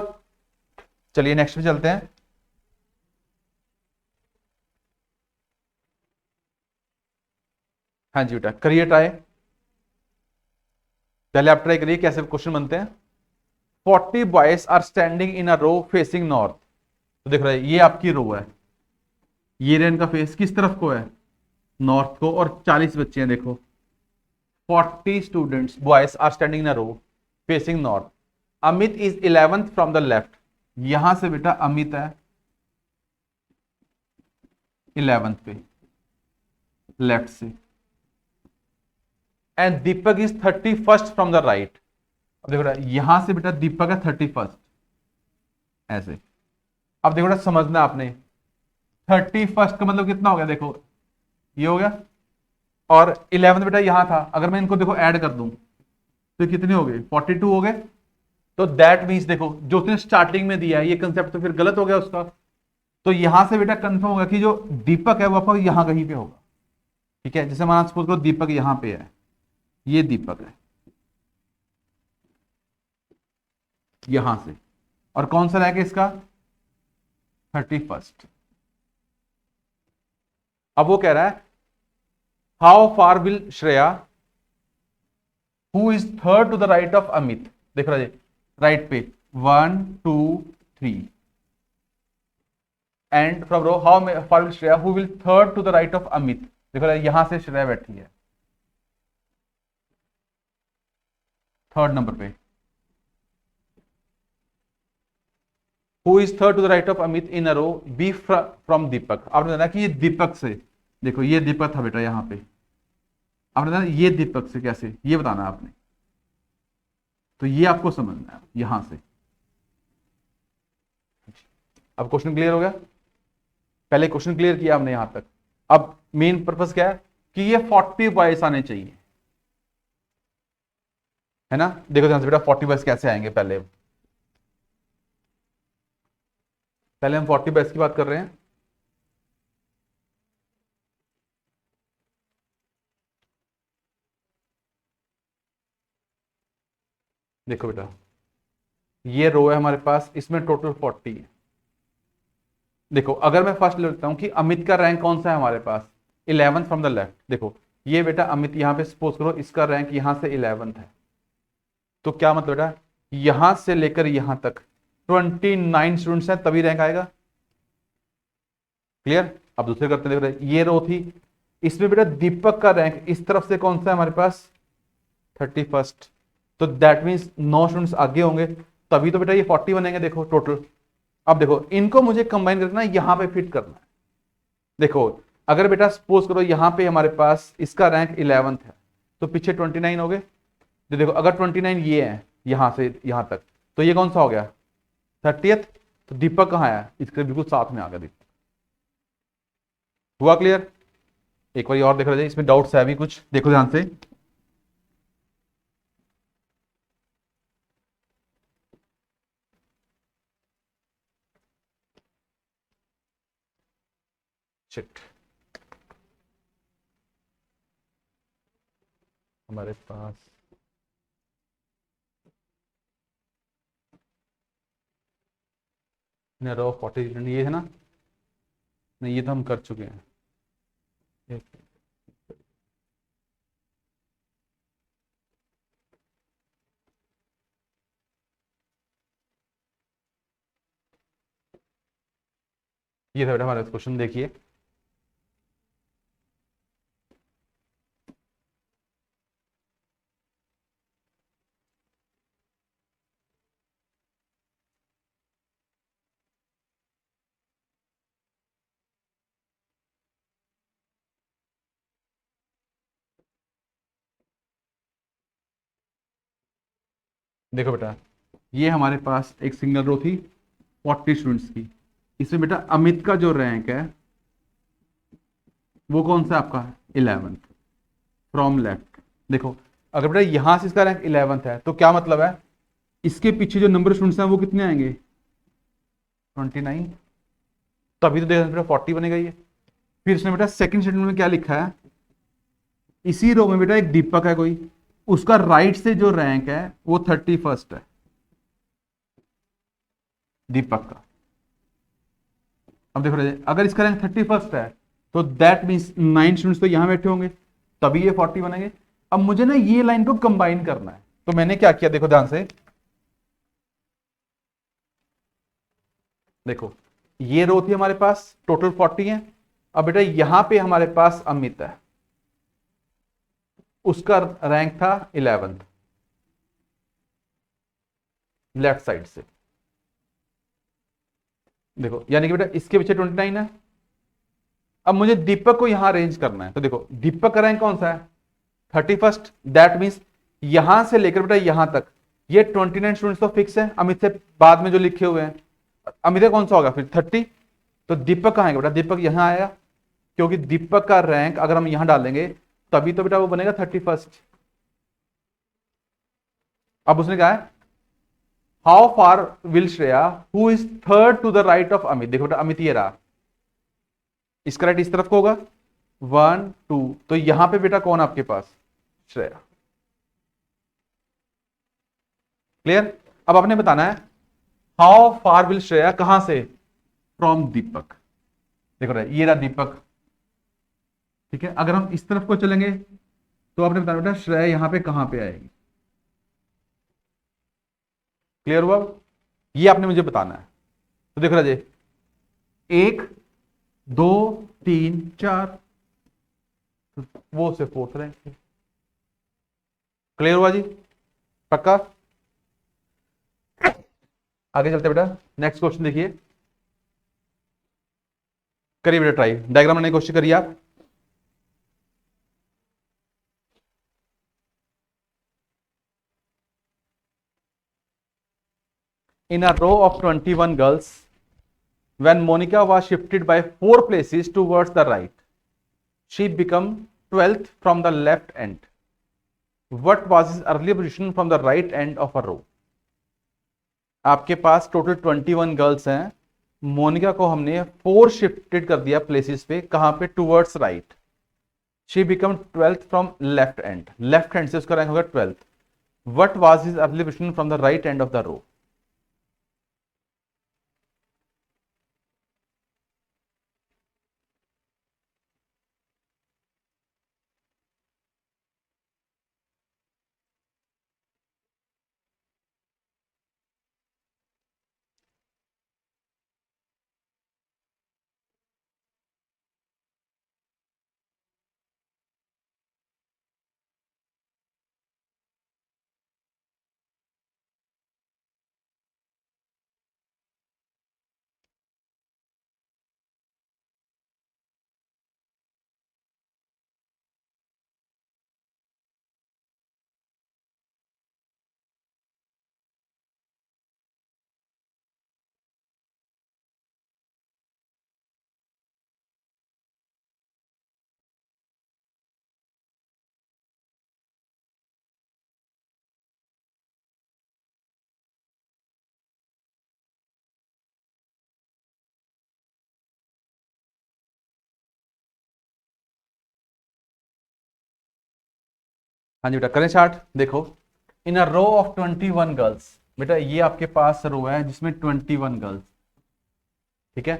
चलिए नेक्स्ट पे चलते हैं। हाँ जी बेटा, करिए ट्राई। पहले आप ट्राई करिए कैसे क्वेश्चन बनते हैं। 40 boys are standing in a row facing north. तो देख रहे हैं, ये आपकी रो है, ये रेन का फेस किस तरफ को है, नॉर्थ को, और 40 बच्चे हैं देखो। 40 students boys are standing in a row facing north. Amit is 11th from the left. यहां से बेटा अमित है 11th पे, लेफ्ट से। And Deepak is 31st from the right. अब देखो बेटा, यहां से बेटा दीपक है 31st, ऐसे। अब देखो बेटा, समझना आपने, 31st का मतलब कितना हो गया, देखो ये हो गया, और 11th बेटा यहां था। अगर मैं इनको देखो ऐड कर दूं तो कितने हो गए, 42 हो गए। तो दैट मीन्स देखो, जो उसने स्टार्टिंग में दिया है ये कंसेप्ट तो फिर गलत हो गया उसका। तो यहां से बेटा कंफर्म होगा कि जो दीपक है वो आपका यहां कहीं पे होगा। ठीक है, जैसे मान सपोज करो दीपक यहां पे है, ये दीपक है यहां से, और कौन सा रैंक है इसका, 31st। अब वो कह रहा है how far will Shreya who is third to the right of Amit. देख रहा है राइट पे 1 2 3, and from row how far will Shreya who will third to the right of Amit. देखो यहां से श्रेया बैठी है थर्ड नंबर पे, who is third to the right of Amit in a row B from Deepak. आपने बताया कि ये दीपक से, देखो ये दीपक था बेटा यहां पे, आपने बताया ये दीपक से कैसे, ये बताना आपने। तो ये आपको समझना है यहां से। अब क्वेश्चन क्लियर हो गया, पहले क्वेश्चन क्लियर किया हमने यहां तक। अब मेन पर्पस क्या है कि ये 40 बॉयस आने चाहिए, है ना। देखो ध्यान से बेटा 40 बॉयस कैसे आएंगे, पहले हम 40 बॉयस की बात कर रहे हैं। देखो बेटा, ये रो है हमारे पास, इसमें टोटल 40 है। देखो अगर मैं फर्स्ट लेता हूं कि अमित का रैंक कौन सा है हमारे पास, 11th फ्रॉम द लेफ्ट। देखो ये बेटा अमित यहां पे सपोज करो इसका रैंक यहां से 11th है, तो क्या मतलब बेटा यहां से लेकर यहां तक 29 स्टूडेंट्स हैं तभी रैंक आएगा। क्लियर। अब दूसरे करते देख रहे, ये रो थी, इसमें बेटा दीपक का रैंक इस तरफ से कौन सा है हमारे पास, 31st। तो दैट मीन्स 9 स्टूडेंट्स आगे होंगे, तभी तो बेटा ये 40 बनेंगे देखो टोटल। अब देखो इनको मुझे कंबाइन करना है, यहां पे फिट करना है। देखो अगर बेटा सपोज करो यहां पे हमारे पास इसका रैंक 11th है, तो पीछे 29 हो गए। तो देखो अगर 29 ये है यहां से यहां तक, तो ये कौन सा हो गया, 30th। तो दीपक कहां आया, इसके बिल्कुल साथ में आ गया दीपक। हुआ क्लियर। एक बार और देख रहे थे, इसमें डाउट्स है अभी कुछ, देखो ध्यान से। शिट, हमारे पास रो 40 ये है ना, नहीं ये तो हम कर चुके हैं। ये था बेटा हमारा क्वेश्चन, देखिए देखो बेटा, ये हमारे पास एक सिंगल रो थी 40 स्टूडेंट्स की। इसमें बेटा अमित का जो रैंक है वो कौन सा आपका, 11th फ्रॉम लेफ्ट। देखो अगर बेटा यहां से इसका रैंक 11th है, तो क्या मतलब है, इसके पीछे जो नंबर स्टूडेंट्स हैं वो कितने आएंगे, 29। तभी तो देखा बेटा 40 बनेगा ये। फिर इसने बेटा सेकंड शेड्यूल में क्या लिखा है, इसी रो में बेटा एक दीपक है कोई, उसका राइट से जो रैंक है वो 31st है दीपक का। अब देखो अगर इसका रैंक 31st है, तो दैट मीन्स 9 स्टूडेंट्स तो यहां बैठे होंगे, तभी ये 40 बनेंगे। अब मुझे ना ये लाइन को कंबाइन करना है, तो मैंने क्या किया, देखो ध्यान से, देखो ये रो थी हमारे पास, टोटल 40 है। अब बेटा यहां पे हमारे पास अमित है, उसका रैंक था 11th लेफ्ट साइड से। देखो यानी कि बेटा इसके पीछे 29 है। अब मुझे दीपक को यहां अरेंज करना है, तो देखो दीपक का रैंक कौन सा है, 31st। दैट मीन्स यहां से लेकर बेटा यहां तक ये 29 स्टूडेंट्स तो फिक्स है, अमित से बाद में जो लिखे हुए हैं। अमित का कौन सा होगा फिर 30, तो दीपक कहां आएगा बेटा, दीपक यहां आया, क्योंकि दीपक का रैंक अगर हम यहां डालेंगे तभी तो बेटा वो बनेगा 31st। अब उसने कहा है how far will Shreya who is third to the right of Amit. देखो बेटा अमित ये रहा, इसका राइट इस तरफ को होगा 1 2, तो यहां पे बेटा कौन आपके पास, श्रेया। क्लियर। अब आपने बताना है हाउ फार विल श्रेया, कहां से, फ्रॉम दीपक। देखो रहा ये रहा दीपक, ठीक है। अगर हम इस तरफ को चलेंगे तो आपने बताना बेटा श्रेया यहां पे कहां पे आएगी। क्लियर हुआ, ये आपने मुझे बताना है। तो देखो राजे 1 2 3 4, वो से 4th रैंक। क्लियर हुआ जी, पक्का। आगे चलते बेटा, नेक्स्ट क्वेश्चन देखिए, करिए बेटा ट्राई, डायग्राम बनाने की कोशिश करिए आप। In a row of 21 girls, when Monica was shifted by 4 places towards the right, she became 12th from the left end. What was his earlier position from the right end of a row? आपके पास टोटल 21 गर्ल्स हैं, मोनिका को हमने 4 शिफ्टेड कर दिया प्लेसेस पे, कहां पे, towards right. She become 12th from left end, left hand से उसका रैंक होगा 12th। What was his early position from the right end of the row. हाँ जी बेटा करें स्टार्ट। देखो इन अ रो ऑफ 21 गर्ल्स, बेटा ये आपके पास रो है जिसमें 21 गर्ल्स, ठीक है।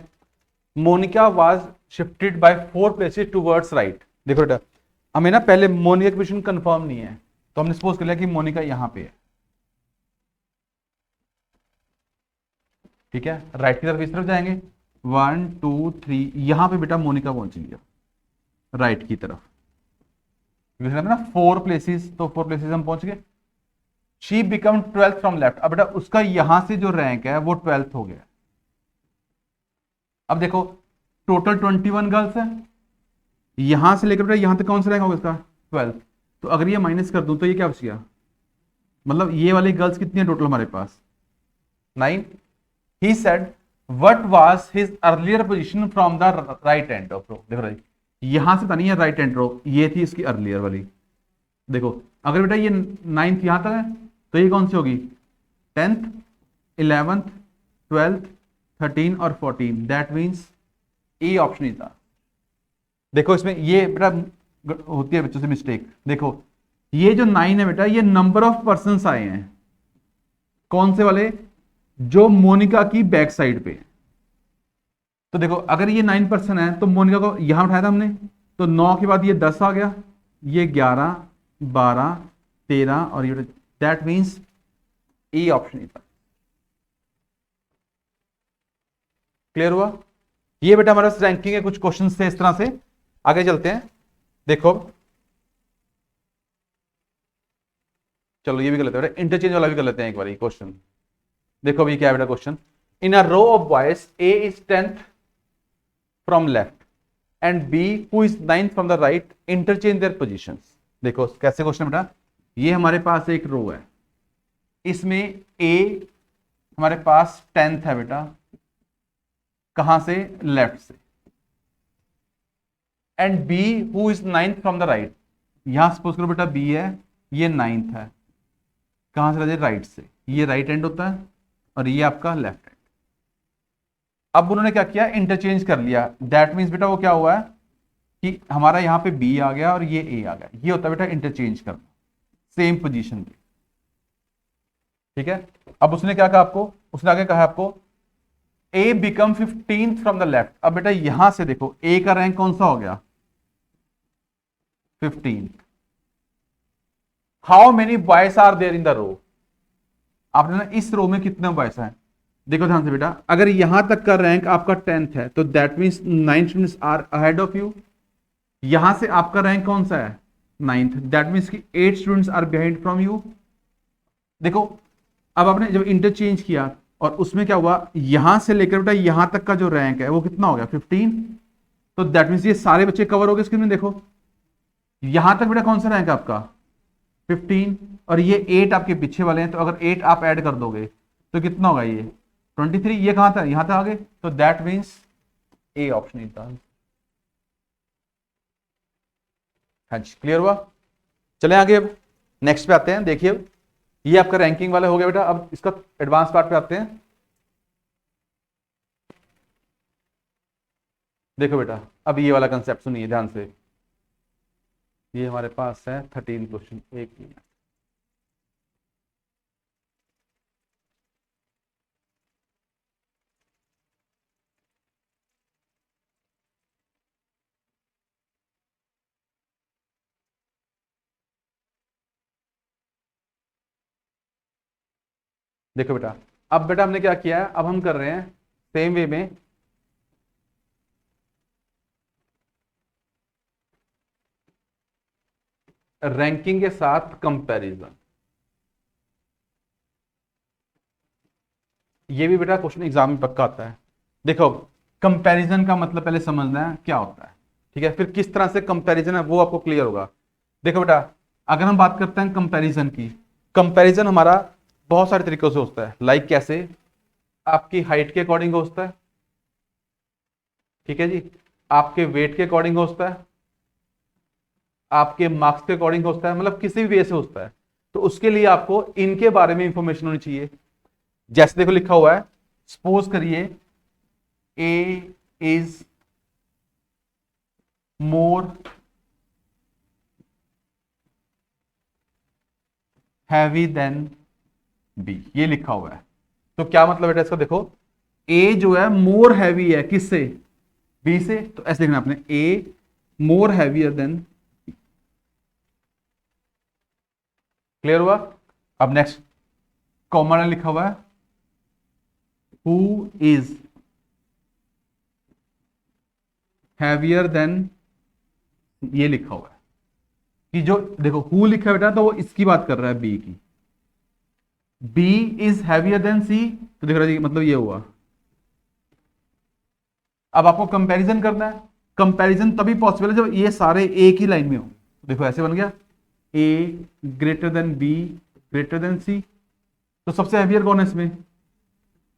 Monika was shifted by 4 places towards right. देखो बेटा हमें ना पहले मोनिका की पोजीशन कंफर्म नहीं है, तो हमने सपोज कर लिया कि मोनिका यहां पे है, ठीक है। राइट की तरफ इस तरफ जाएंगे 1 2 3, यहां पे बेटा मोनिका पहुंच गई राइट की तरफ, ना 4 प्लेसेस, तो 4 प्लेसेस हम पहुंच गए। She become 12th from left, अब बेटा उसका यहां से जो रैंक है वो 12th हो गया। अब देखो टोटल 21 गर्ल्स है, यहां से लेकर बेटा यहां तक कौन सा रैंक होगा इसका, 12th। तो अगर ये माइनस कर दूं तो ये क्या बच गया, मतलब ये वाली गर्ल्स कितनी है टोटल हमारे पास, 9। He said what was his earlier position from the right end of row. देखो राइट यहां से था नहीं है राइट एंड रो, ये थी इसकी अर्लियर वाली। देखो अगर बेटा ये 9th यहां तक है तो ये कौन सी होगी, 10th 11th 12th 13 और 14, दैट मीन्स ए ऑप्शन ही था। देखो इसमें ये बेटा होती है बच्चों से मिस्टेक। देखो ये जो 9 है बेटा ये नंबर ऑफ पर्सन आए हैं, कौन से वाले, जो मोनिका की बैक साइड पे। तो देखो अगर ये 9 पर्सन है तो मोनिका को यहां उठाया था हमने, तो 9 के बाद ये 10 आ गया, ये 11, 12, 13 और ये, दैट मीन्स ए ऑप्शन था। क्लियर हुआ? ये बेटा हमारा रैंकिंग है, कुछ क्वेश्चन थे इस तरह से। आगे चलते हैं, देखो चलो ये भी गलत है बेटा, इंटरचेंज वाला भी कर लेते हैं एक बार क्वेश्चन। देखो अभी क्या है बेटा question, in a row of boys A is 10th from left and B who is 9th from the right, interchange their positions. देखो कैसे क्वेश्चन बेटा, ये हमारे पास एक रो है, इसमें ए हमारे पास 10th है बेटा, कहां से? लेफ्ट से, and B who is 9th from the right, यहां सपोज करो बेटा बी है, ये 9th है, कहां से? राइट से, ये राइट हैंड होता है और ये आपका लेफ्ट हैंड। अब उन्होंने क्या किया, इंटरचेंज कर लिया। दैट मीन्स बेटा वो क्या हुआ है कि हमारा यहां पे बी आ गया और ये ए आ गया, ये होता है बेटा इंटरचेंज करना, सेम पोजीशन पे। ठीक है, अब उसने क्या कहा आपको, उसने आगे कहा आपको A become 15th from the left. अब बेटा यहां से देखो ए का रैंक कौन सा हो गया? 15। How many boys are there in the row, आपने ना इस रो में कितने बॉयज हैं? देखो ध्यान से बेटा, अगर यहां तक का रैंक आपका 10th है तो that means 9 students are ahead of you. यहां से आपका रैंक कौन सा है? 9th, दैट मीन्स कि 8 students are behind from you. देखो अब आपने जब इंटरचेंज किया और उसमें क्या हुआ, यहां से लेकर बेटा यहां तक का जो रैंक है वो कितना हो गया? 15। तो दैट मीन्स ये सारे बच्चे कवर हो गए स्क्रीन में। देखो यहां तक बेटा कौन सा रैंक है आपका? 15, और ये 8 आपके पीछे वाले हैं, तो अगर 8 आप ऐड कर दोगे तो कितना होगा? ये 23। ये कहां था? यहां तक आ गए, तो that means A option is the. हाँ जी, क्लियर हुआ? चले आगे, अब नेक्स्ट पे आते हैं। देखिए ये आपका रैंकिंग वाला हो गया बेटा, अब इसका एडवांस पार्ट पे आते हैं। देखो बेटा अब ये वाला कंसेप्ट सुनिए ध्यान से, ये हमारे पास है 13 क्वेश्चन। एक मिनट, देखो बेटा अब बेटा हमने क्या किया है, अब हम कर रहे हैं सेम वे में रैंकिंग के साथ कंपैरिजन। ये भी बेटा क्वेश्चन एग्जाम में पक्का आता है। देखो कंपैरिजन का मतलब पहले समझना है क्या होता है, ठीक है, फिर किस तरह से कंपैरिजन है वो आपको क्लियर होगा। देखो बेटा अगर हम बात करते हैं कंपैरिजन की, कंपैरिजन हमारा बहुत सारे तरीकों से होता है। लाइक कैसे? आपकी हाइट के अकॉर्डिंग होता है, ठीक है जी, आपके वेट के अकॉर्डिंग होता है, आपके मार्क्स के अकॉर्डिंग होता है, मतलब किसी भी वे से होता है। तो उसके लिए आपको इनके बारे में इंफॉर्मेशन होनी चाहिए। जैसे देखो लिखा हुआ है, सपोज करिए A is more heavy than B, ये लिखा हुआ है। तो क्या मतलब बेटा इसका? देखो ए जो है मोर हैवी है किससे? बी से, तो ऐसे लिखना आपने ए मोर हैवियर देन। क्लियर हुआ? अब नेक्स्ट कॉमन लिखा हुआ है हु इज हैवियर देन, ये लिखा हुआ है कि जो देखो हु लिखा है बेटा तो वो इसकी बात कर रहा है, बी की। B is heavier than C, तो देख रहा है मतलब ये हुआ। अब आपको कंपैरिजन करना है, कंपैरिजन तभी पॉसिबल है जब ये सारे एक ही लाइन में हो। देखो ऐसे बन गया A greater than B greater than C, तो सबसे हैवियर कौन है इसमें?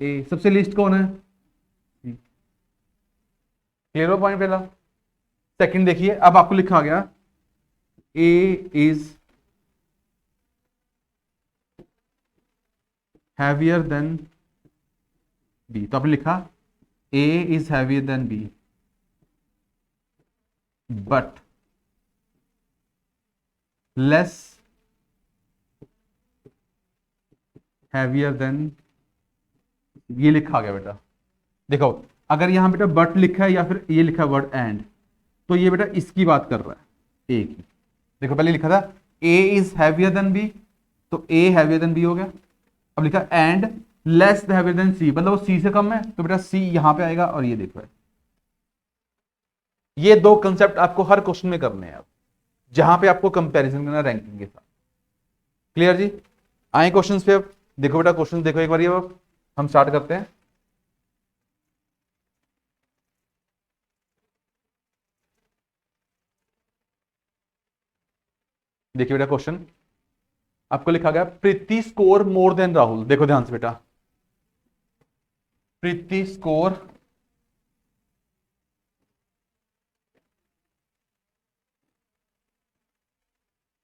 ए। सबसे लीस्ट कौन है? सी। क्लियर हो पॉइंट पहला? सेकंड देखिए, अब आपको लिखा गया ए इज हैवियर देन बी, तो आपने लिखा A is heavier than B, but less heavier than, ये लिखा गया बेटा। देखो अगर यहां बेटा बट लिखा है या फिर ये लिखा है वर्ड एंड, तो ये बेटा इसकी बात कर रहा है, ए की। देखो पहले लिखा था ए इज हैवियर देन बी, तो ए हैवियर देन बी हो गया। अब लिखा एंड लेस हैवियर देन सी, मतलब वो सी से कम है, तो बेटा सी यहां पे आएगा। और ये देखो ये दो कंसेप्ट आपको हर क्वेश्चन में करने हैं, जहां पे आपको कंपैरिजन करना रैंकिंग के साथ। क्लियर जी? आए क्वेश्चन पे। अब देखो बेटा क्वेश्चन देखो एक बार, अब हम स्टार्ट करते हैं। देखिए बेटा क्वेश्चन आपको लिखा गया प्रीति स्कोर मोर देन राहुल। देखो ध्यान से बेटा, प्रीति स्कोर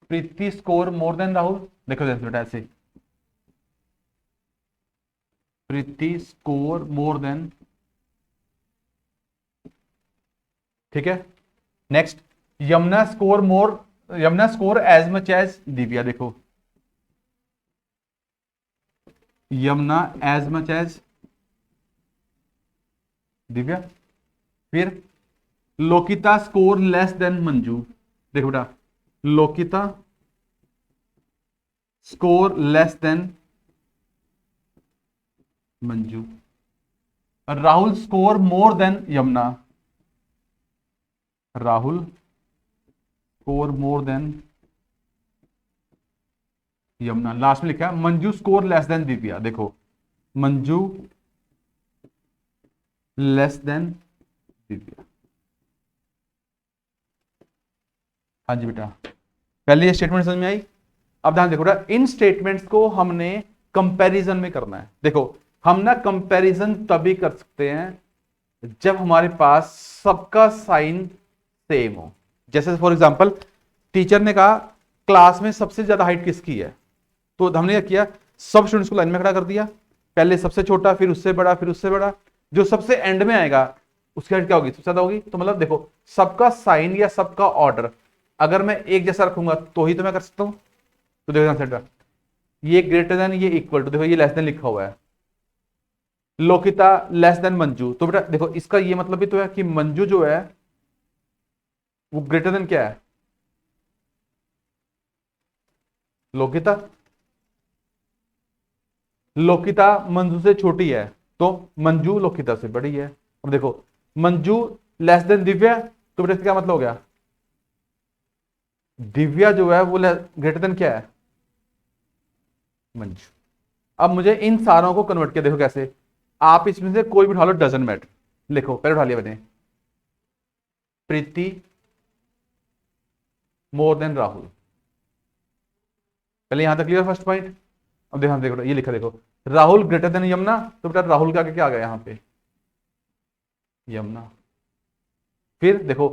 प्रीति स्कोर मोर देन राहुल। देखो ध्यान से बेटा ऐसे, प्रीति स्कोर मोर देन, ठीक है। Next, Yamuna score more, Yamuna score as much as Divya. देखो Yamuna as much as Divya. फिर Lokita score less than Manju. देखो बेटा Lokita score less than Manju. Rahul score more than Yamuna. Rahul score more than Yamuna. Last में लिखा है Manju score less than Divya. देखो मंजू लेस देन दिव्या। हाँ जी बेटा, पहले ये स्टेटमेंट समझ में आई। अब ध्यान देखो बेटा, इन स्टेटमेंट्स को हमने कंपैरिजन में करना है। देखो हम ना कंपैरिजन तभी कर सकते हैं जब हमारे पास सबका साइन सेम हो। जैसे फॉर एग्जांपल टीचर ने कहा क्लास में सबसे ज्यादा हाइट किसकी है, तो हमने क्या किया, सब स्टूडेंट्स को लाइन में खड़ा कर दिया, पहले सबसे छोटा, फिर उससे बड़ा, फिर उससे बड़ा, जो सबसे एंड में आएगा उसकी हाइट क्या होगी, सबसे ज्यादा होगी। तो मतलब देखो सबका साइन या सबका ऑर्डर अगर मैं एक जैसा रखूंगा तो ही तो मैं कर सकता हूं। तो देखो ये ग्रेटर देन, ये इक्वल टू, देखो ये लेस देन लिखा हुआ है। लोकिता लेस देन मंजू, तो बेटा देखो इसका ये मतलब भी तो है कि मंजू जो है वो ग्रेटर देन क्या है, लोकिता। लोकिता मंजू से छोटी है तो मंजू लोकिता से बड़ी है। अब देखो मंजू लेस देन दिव्या, तो बेटा क्या मतलब हो गया, दिव्या जो है वो ग्रेटर देन क्या है, मंजू। अब मुझे इन सारों को कन्वर्ट किया, देखो कैसे, आप इसमें से कोई भी उठा लो, डजंट मैटर। लिखो पहले उठा लिया मैंने, प्रीति मोर देन राहुल। पहले यहां तक क्लियर फर्स्ट पॉइंट। अब देखो देखो ये लिखा, देखो राहुल ग्रेटर देन यमुना, तो बेटा राहुल का आगे क्या आ गया यहां पे, यमुना। फिर देखो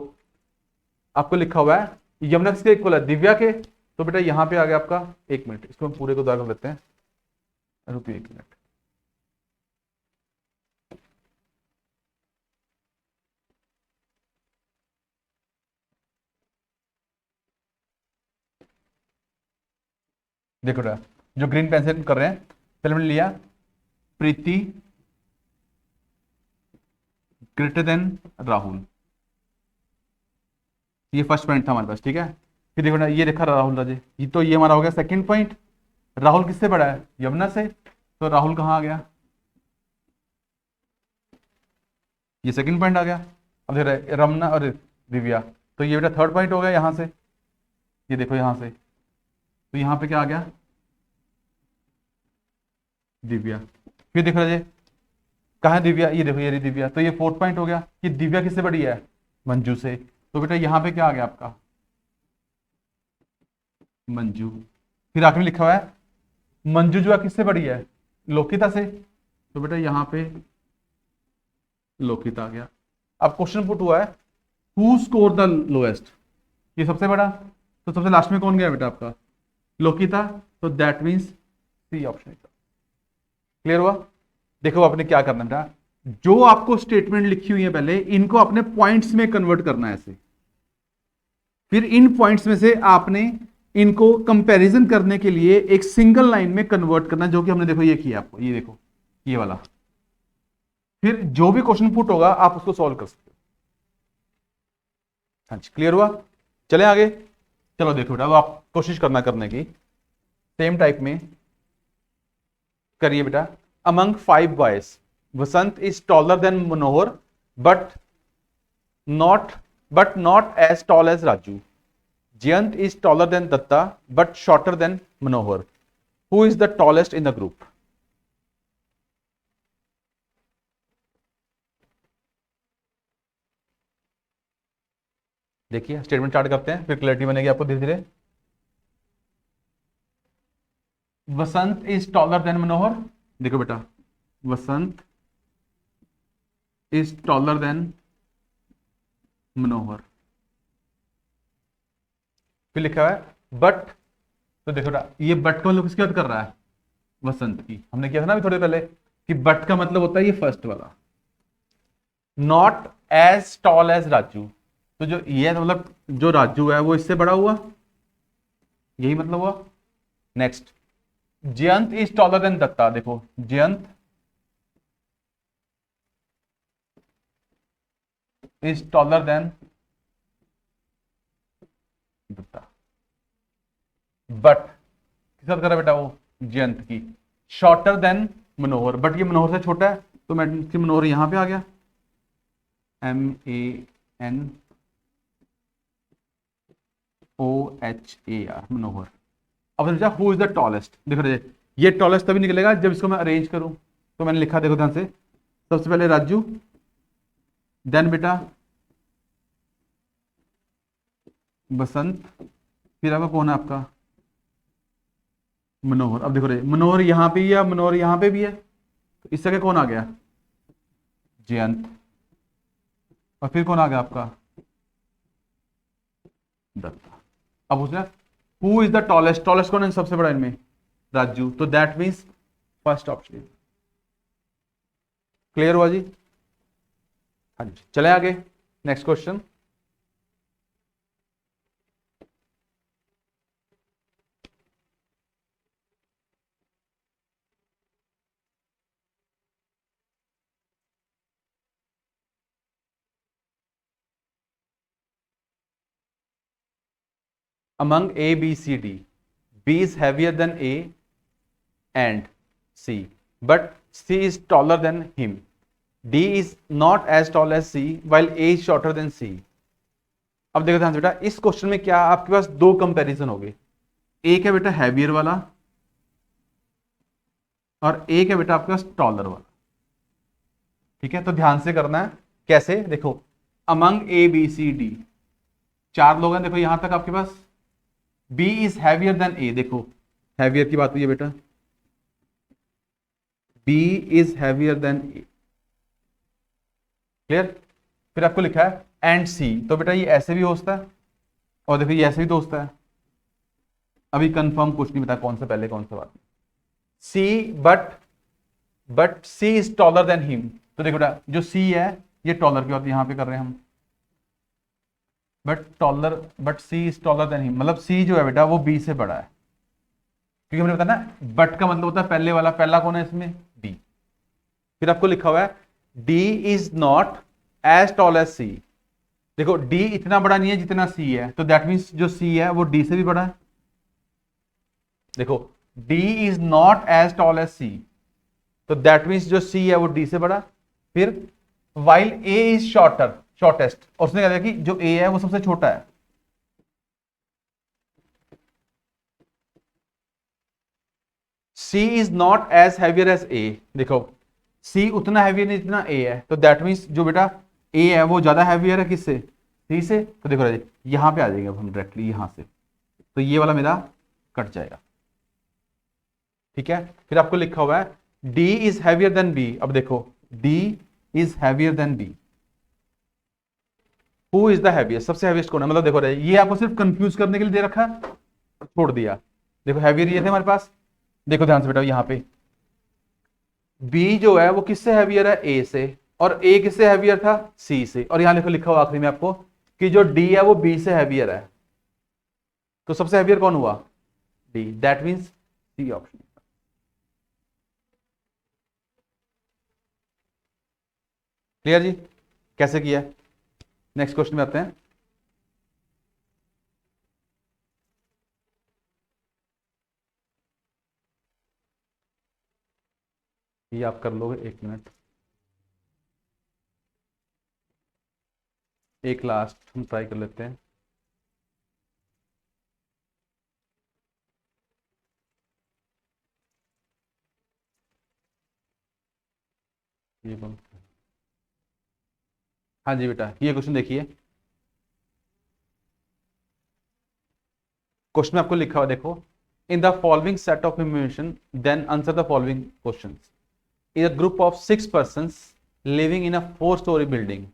आपको लिखा हुआ है यमुना किसके इक्वल है, दिव्या के, तो बेटा यहां पे आ गया आपका, एक मिनट इसको हम पूरे को दोबारा कर लेते हैं, रुकिए एक मिनट। देखो बेटा जो ग्रीन पेन से कर रहे हैं, पहले मैंने लिया प्रीति ग्रेटर देन राहुल, ये फर्स्ट पॉइंट था हमारे पास, ठीक है। फिर देखो ना ये लिखा राहुल राजे, ये तो ये हमारा हो गया सेकंड पॉइंट। राहुल किससे बड़ा है, यमुना से, तो राहुल कहां आ गया, ये सेकंड पॉइंट आ गया। अब देख रहे रमना और दिव्या, तो ये बेटा थर्ड पॉइंट हो गया यहां से, ये देखो यहां से, तो यहां पे क्या आ गया, दिव्या। फिर देखो राजे कहा है दिव्या, ये देखो ये रही दिव्या, तो ये फोर्थ पॉइंट हो गया कि दिव्या किससे बड़ी है, मंजू से, तो बेटा यहां पे क्या आ गया आपका, मंजू। फिर आखिर में लिखा हुआ है मंजू जो है किससे बड़ी है, लोकिता से, तो बेटा यहां पे लोकिता आ गया। अब क्वेश्चन पुट हुआ है हु स्कोर द लोएस्ट, ये सबसे बड़ा, तो सबसे लास्ट में कौन गया बेटा आपका, लोकिता, तो that means C option. Clear हुआ? देखो आपने क्या करना बेटा, जो आपको स्टेटमेंट लिखी हुई है पहले इनको अपने पॉइंट्स में कन्वर्ट करना है ऐसे, फिर इन पॉइंट्स में से आपने इनको कंपैरिजन करने के लिए एक सिंगल लाइन में कन्वर्ट करना, जो कि हमने देखो ये किया आपको, ये देखो ये वाला। फिर जो भी क्वेश्चन पुट होगा आप उसको सॉल्व कर सकते हो। हाँ जी क्लियर हुआ? चले आगे। चलो देखो बेटा, अब आप कोशिश करना करने की, सेम टाइप में करिए बेटा। Among 5 boys Vasant is taller than Manohar but not not as tall as Raju. Jayant is taller than Datta but shorter than Manohar. Who is the tallest in the group? देखिए स्टेटमेंट स्टार्ट करते हैं, फिर क्लैरिटी बनेगी आपको धीरे धीरे। Vasant is taller than Manohar. देखो बेटा, Vasant is taller than Manohar. फिर लिखा हुआ है बट, तो देखो बेटा ये बट का मतलब किसकी बात कर रहा है? वसंत की। हमने किया था ना अभी थोड़े पहले कि बट का मतलब होता है ये फर्स्ट वाला, not as tall as Raju. तो जो ये मतलब जो राजू है वो इससे बड़ा हुआ, यही मतलब हुआ। Next, Jayant is taller than Datta. देखो Jayant is taller than Datta but किसके साथ कर रहा है बेटा? वो जयंत की। शॉर्टर देन मनोहर, बट ये मनोहर से छोटा है, तो मैं मनोहर यहां पे आ गया, MANOHAR, मनोहर। अब समझा हु इज द टॉलेस्ट। देखो ये टॉलेस्ट तभी निकलेगा जब इसको मैं अरेंज करूं। तो मैंने लिखा, देखो ध्यान से, सबसे पहले राजू, देन बेटा बसंत, फिर आपका कौन है? आपका मनोहर। अब देखो मनोहर यहां पे ही है, मनोहर यहां पे भी है, तो इससे क्या कौन आ गया? जयंत। और फिर कौन आ गया आपका? दत्ता। अब पूछना who is the tallest, tallest कौन है सबसे बड़ा इनमें? राजू। तो that means first option. Clear हुआ जी? हाँ जी, चले आगे next question. among A, B, C, D, B is heavier than A and C, but C is taller than him. D is not as tall as C, while A is shorter than C. अब देखो ध्यान से बेटा, इस क्वेश्चन में क्या आपके पास दो कंपैरिजन हो गए। एक है बेटा हैवियर वाला और एक है बेटा आपके पास टॉलर वाला। ठीक है, तो ध्यान से करना है। कैसे? देखो among A, B, C, D, 4 लोग हैं। देखो यहां तक आपके पास B is heavier than A। देखो हैवियर की बात हुई है बेटा, B is heavier than A। Clear? फिर आपको लिखा है एंड C, तो बेटा ये ऐसे भी हो सकता है और देखो ये ऐसे भी तो होता है। अभी कंफर्म कुछ नहीं पता कौन सा पहले कौन सा बाद में। C but C is taller than him. तो देखो बेटा जो C है ये टॉलर की बात यहां पे कर रहे हैं हम, but C is taller than him, मतलब C जो है बेटा वो B से बड़ा है। क्योंकि हमने बताया ना बट का मतलब होता है पहले वाला, पहला कौन है इसमें? D। फिर आपको लिखा हुआ है D is not as tall as C। देखो D इतना बड़ा नहीं है जितना C है, तो दैट मीन्स जो C है वो D से भी बड़ा है। देखो D is not as tall as C, तो दैट मीन्स जो C है वो D से बड़ा। फिर वाइल A इज शॉर्टेस्ट, और उसने कहा था कि जो A है वो सबसे छोटा है। C is not as heavier as A। देखो C उतना हैवियर नहीं जितना A है, तो दैट मीन्स जो बेटा A है वो ज्यादा हैवियर है किससे? C से। तो देखो यहां पे आ जाएंगे अब हम डायरेक्टली यहां से, तो ये वाला मेरा कट जाएगा। ठीक है, फिर आपको लिखा हुआ है D is heavier than B। अब देखो D is heavier than B। Who is the heaviest, सबसे हैवीएस्ट कौन है? मतलब देखो ये आपको सिर्फ कंफ्यूज करने के लिए दे रखा है, छोड़ दिया। देखो हैवियर ये थे हमारे पास। देखो ध्यान से बेटा यहां पे B जो है वो किससे हैवियर है? A से, और A किससे हैवियर था? C से। और यहां लिखा हुआ आखिरी में आपको कि जो D है वो B से हैवियर है, तो सबसे हैवियर कौन हुआ? D। That means C option. Clear जी? कैसे किया? नेक्स्ट क्वेश्चन में आते हैं। ये आप कर लोगे, 1 मिनट। एक लास्ट हम ट्राई कर लेते हैं। ये बोल, हाँ जी बेटा, ये क्वेश्चन देखिए। क्वेश्चन में आपको लिखा हुआ देखो, in the following set of information then answer the following questions. In a group of 6 persons living in a 4-story building.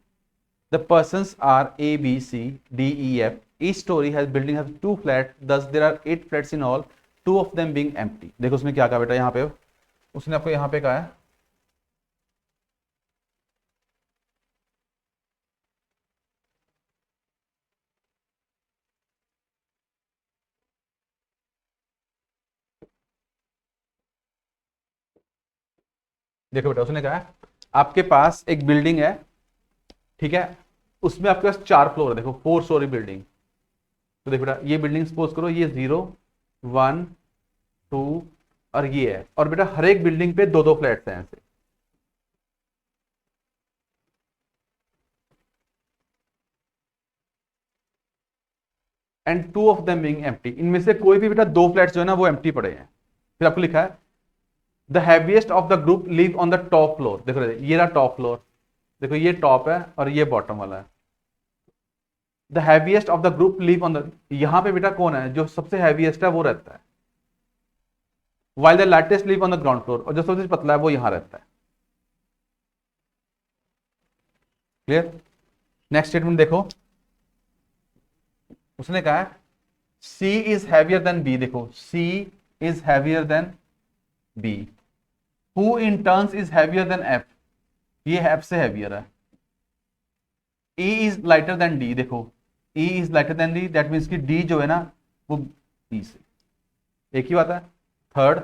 The persons are A, B, C, D, E, F. Each story has building has 2 flats. Thus there are 8 flats in all. 2 of them being empty. देखो उसमें क्या कहा बेटा, यहाँ पे उसने आपको यहाँ पे कहा है देखो बेटा, उसने कहा है आपके पास एक बिल्डिंग है, ठीक है, उसमें आपके पास 4 फ्लोर है, देखो 4 स्टोरी बिल्डिंग। तो देखो बेटा, ये बिल्डिंग सपोज करो ये 0, 1, 2 और ये है, और बेटा हर एक बिल्डिंग पे 2-2 फ्लैट्स हैं ऐसे। And 2 of them being empty, इनमें से कोई भी बेटा 2 फ्लैट्स जो है ना वो एम्प्टी पड़े हैं। फिर आपको लिखा है the heaviest of the group live on the top floor. देखो ये रहा टॉप फ्लोर, देखो ये टॉप है और ये बॉटम वाला है। The heaviest of the group live on the, यहां पे बेटा कौन है जो सबसे हैवीएस्ट है वो रहता है, while the lightest live on the ground floor, और जो सबसे पतला है वो यहां रहता है। क्लियर? नेक्स्ट स्टेटमेंट देखो, उसने कहा है C is heavier than B। देखो C is heavier than B। Who in turns is heavier than F, ये F से हैवियर है। E is lighter than D। देखो E is lighter than D, that means कि D जो है ना वो B से, एक ही बात है। Third,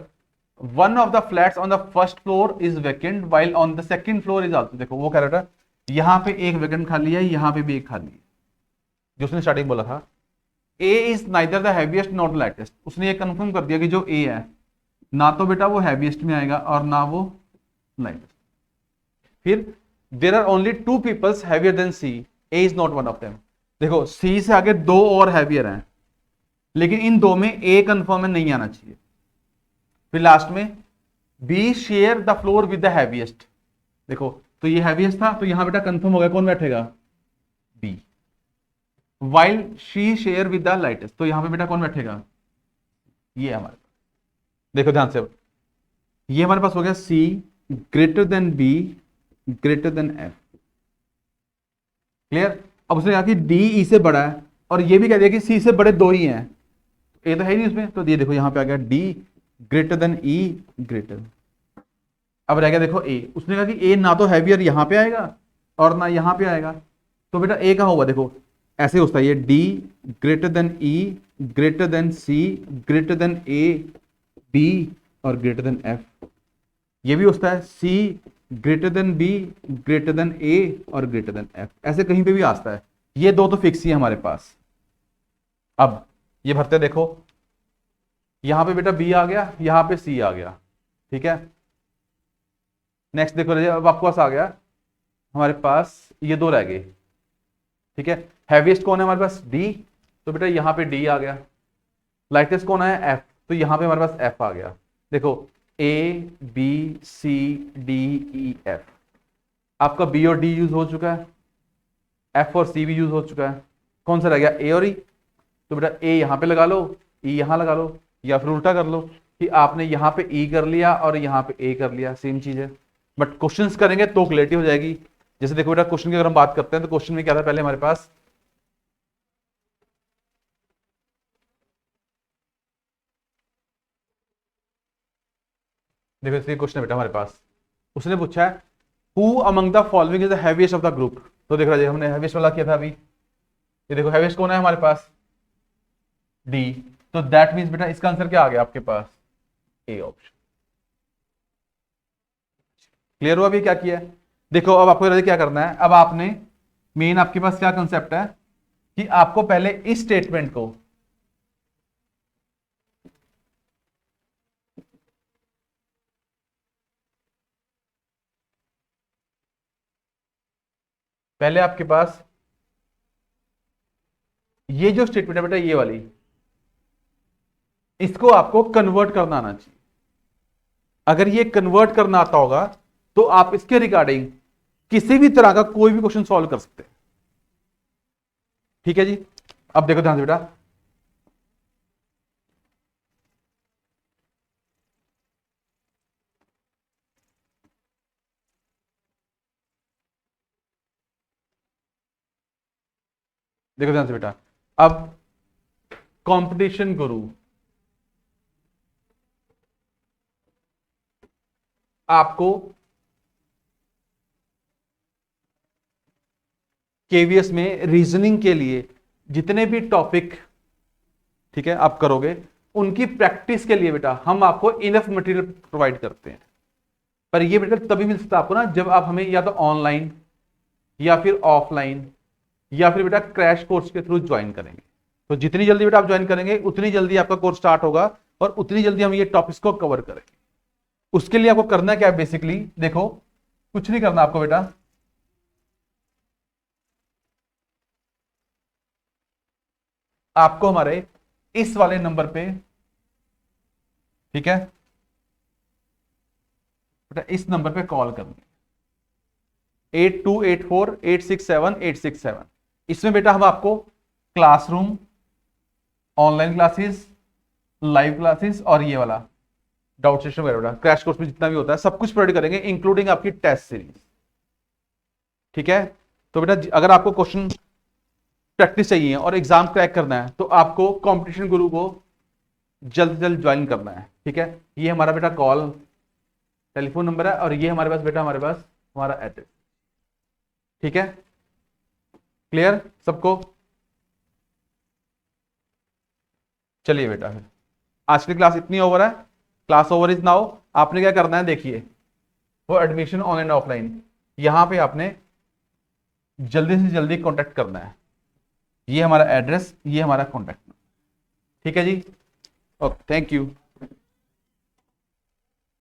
one of the flats on the first floor is vacant while on the second floor is also. देखो वो कह रहा था यहां पे एक वैकेंट खाली है, यहां पे भी एक खाली है, जो उसने स्टार्टिंग बोला था। A is neither the heaviest not lightest, उसने ये कंफर्म कर दिया कि जो A है ना तो बेटा वो हैवीएस्ट में आएगा और ना वो लाइटेस्ट। फिर there are only 2 peoples heavier than C, A is not one of them. देखो C से आगे 2 और हैवियर हैं, लेकिन इन 2 में A कंफर्म में नहीं आना चाहिए। फिर लास्ट में B share the floor with the heaviest. देखो तो ये हैवीएस्ट था, तो यहां बेटा कंफर्म हो गया कौन बैठेगा, B। While she share with the lightest, तो यहां पे बेटा कौन बैठेगा, ये हमारे पास। देखो ध्यान से, ये हमारे पास हो गया C greater than B greater than F। Clear? अब उसने कहा कि D E से बड़ा है, और ये भी कह दिया कि C से बड़े 2 ही हैं, A तो है ही नहीं उसमें, तो ये देखो यहां पे आ गया D greater than E greater. अब रह गया देखो A, उसने कहा कि A ना तो हैवियर यहां पे आएगा और ना यहां पे आएगा, तो बेटा A कहां होगा, देखो ऐसे होता है ये D greater than E greater than C greater than A B और ग्रेटर देन F। ये भी होता है C greater than B greater than A और ग्रेटर देन F, ऐसे कहीं पे भी आता है। ये 2 तो फिक्स ही है हमारे पास। अब ये भरते देखो, यहां पे बेटा B आ गया, यहां पे C आ गया, ठीक है। नेक्स्ट देखो, अब आपके पास आ गया हमारे पास ये 2 रह गए, ठीक है। हैवीएस्ट कौन है हमारे पास, D, तो बेटा यहां पे D आ गया। लाइटेस्ट कौन है, F, तो यहां पे हमारे पास F आ गया। देखो A B C D E F, आपका B और D यूज हो चुका है, F और C भी यूज हो चुका है, कौन सा रह गया, A और E। तो बेटा A यहां पे लगा लो, E यहां लगा लो, या फिर उल्टा कर लो कि आपने यहां पे E कर लिया और यहां पे A कर लिया, सेम चीज है। बट क्वेश्चंस करेंगे तो क्लियरिटी हो जाएगी। जैसे देखो बेटा क्वेश्चन की अगर हम बात करते हैं तो क्वेश्चन में क्या था पहले हमारे पास, देखो इसलिए क्वेश्चन है बेटा हमारे पास, उसने पूछा है who among the following is the heaviest of the group. तो देख रहा है हमने हैवीएस्ट वाला किया था अभी, ये देखो हैवीएस्ट कौन है हमारे पास, D, तो दैट मींस बेटा इसका आंसर क्या आ गया आपके पास, A ऑप्शन। क्लियर हुआ अभी क्या किया है? देखो अब आपको क्या करना है, अब आपने मेन आपके पास क्या कंसेप्ट है कि आपको पहले इस स्टेटमेंट को पहले आपके पास ये जो स्टेटमेंट है बेटा, ये वाली, इसको आपको कन्वर्ट करना आना चाहिए। अगर ये कन्वर्ट करना आता होगा तो आप इसके रिगार्डिंग किसी भी तरह का कोई भी क्वेश्चन सॉल्व कर सकते हैं। ठीक है जी, अब देखो ध्यान से बेटा, देखो ध्यान से बेटा, अब कंपटीशन गुरु आपको केवीएस में रीजनिंग के लिए जितने भी टॉपिक, ठीक है, आप करोगे, उनकी प्रैक्टिस के लिए बेटा हम आपको इनफ मटेरियल प्रोवाइड करते हैं। पर ये बेटा तभी मिल सकता है आपको ना, जब आप हमें या तो ऑनलाइन या फिर ऑफलाइन या फिर बेटा क्रैश कोर्स के थ्रू ज्वाइन करेंगे। तो जितनी जल्दी बेटा आप ज्वाइन करेंगे उतनी जल्दी आपका कोर्स स्टार्ट होगा और उतनी जल्दी हम ये टॉपिक्स को कवर करेंगे। उसके लिए आपको करना क्या है, बेसिकली देखो, कुछ नहीं करना आपको बेटा, आपको हमारे इस वाले नंबर पे, ठीक है बेटा, इस नंबर पे कॉल करनी, 8284867867। इसमें बेटा हम आपको classroom, online classes, live classes और ये वाला डाउट सेशन वगैरह बेटा क्रैश कोर्स में जितना भी होता है सब कुछ प्रोवाइड करेंगे, इंक्लूडिंग आपकी टेस्ट सीरीज। ठीक है, तो बेटा अगर आपको क्वेश्चन प्रैक्टिस चाहिए और एग्जाम क्रैक करना है तो आपको कंपटीशन गुरु को जल्द से जल्द ज्वाइन करना है। ठीक है, ये हमारा बेटा कॉल टेलीफोन नंबर है और ये हमारे पास बेटा, हमारे पास हमारा एड्रेस। ठीक है, क्लियर सबको? चलिए बेटा, फिर आज की क्लास इतनी ओवर है, क्लास ओवर इज नाउ। आपने क्या करना है देखिए, वो एडमिशन ऑनलाइन ऑफलाइन, यहां पे आपने जल्दी से जल्दी कांटेक्ट करना है। ये हमारा एड्रेस, ये हमारा कांटेक्ट। ठीक है जी, ओके, थैंक यू।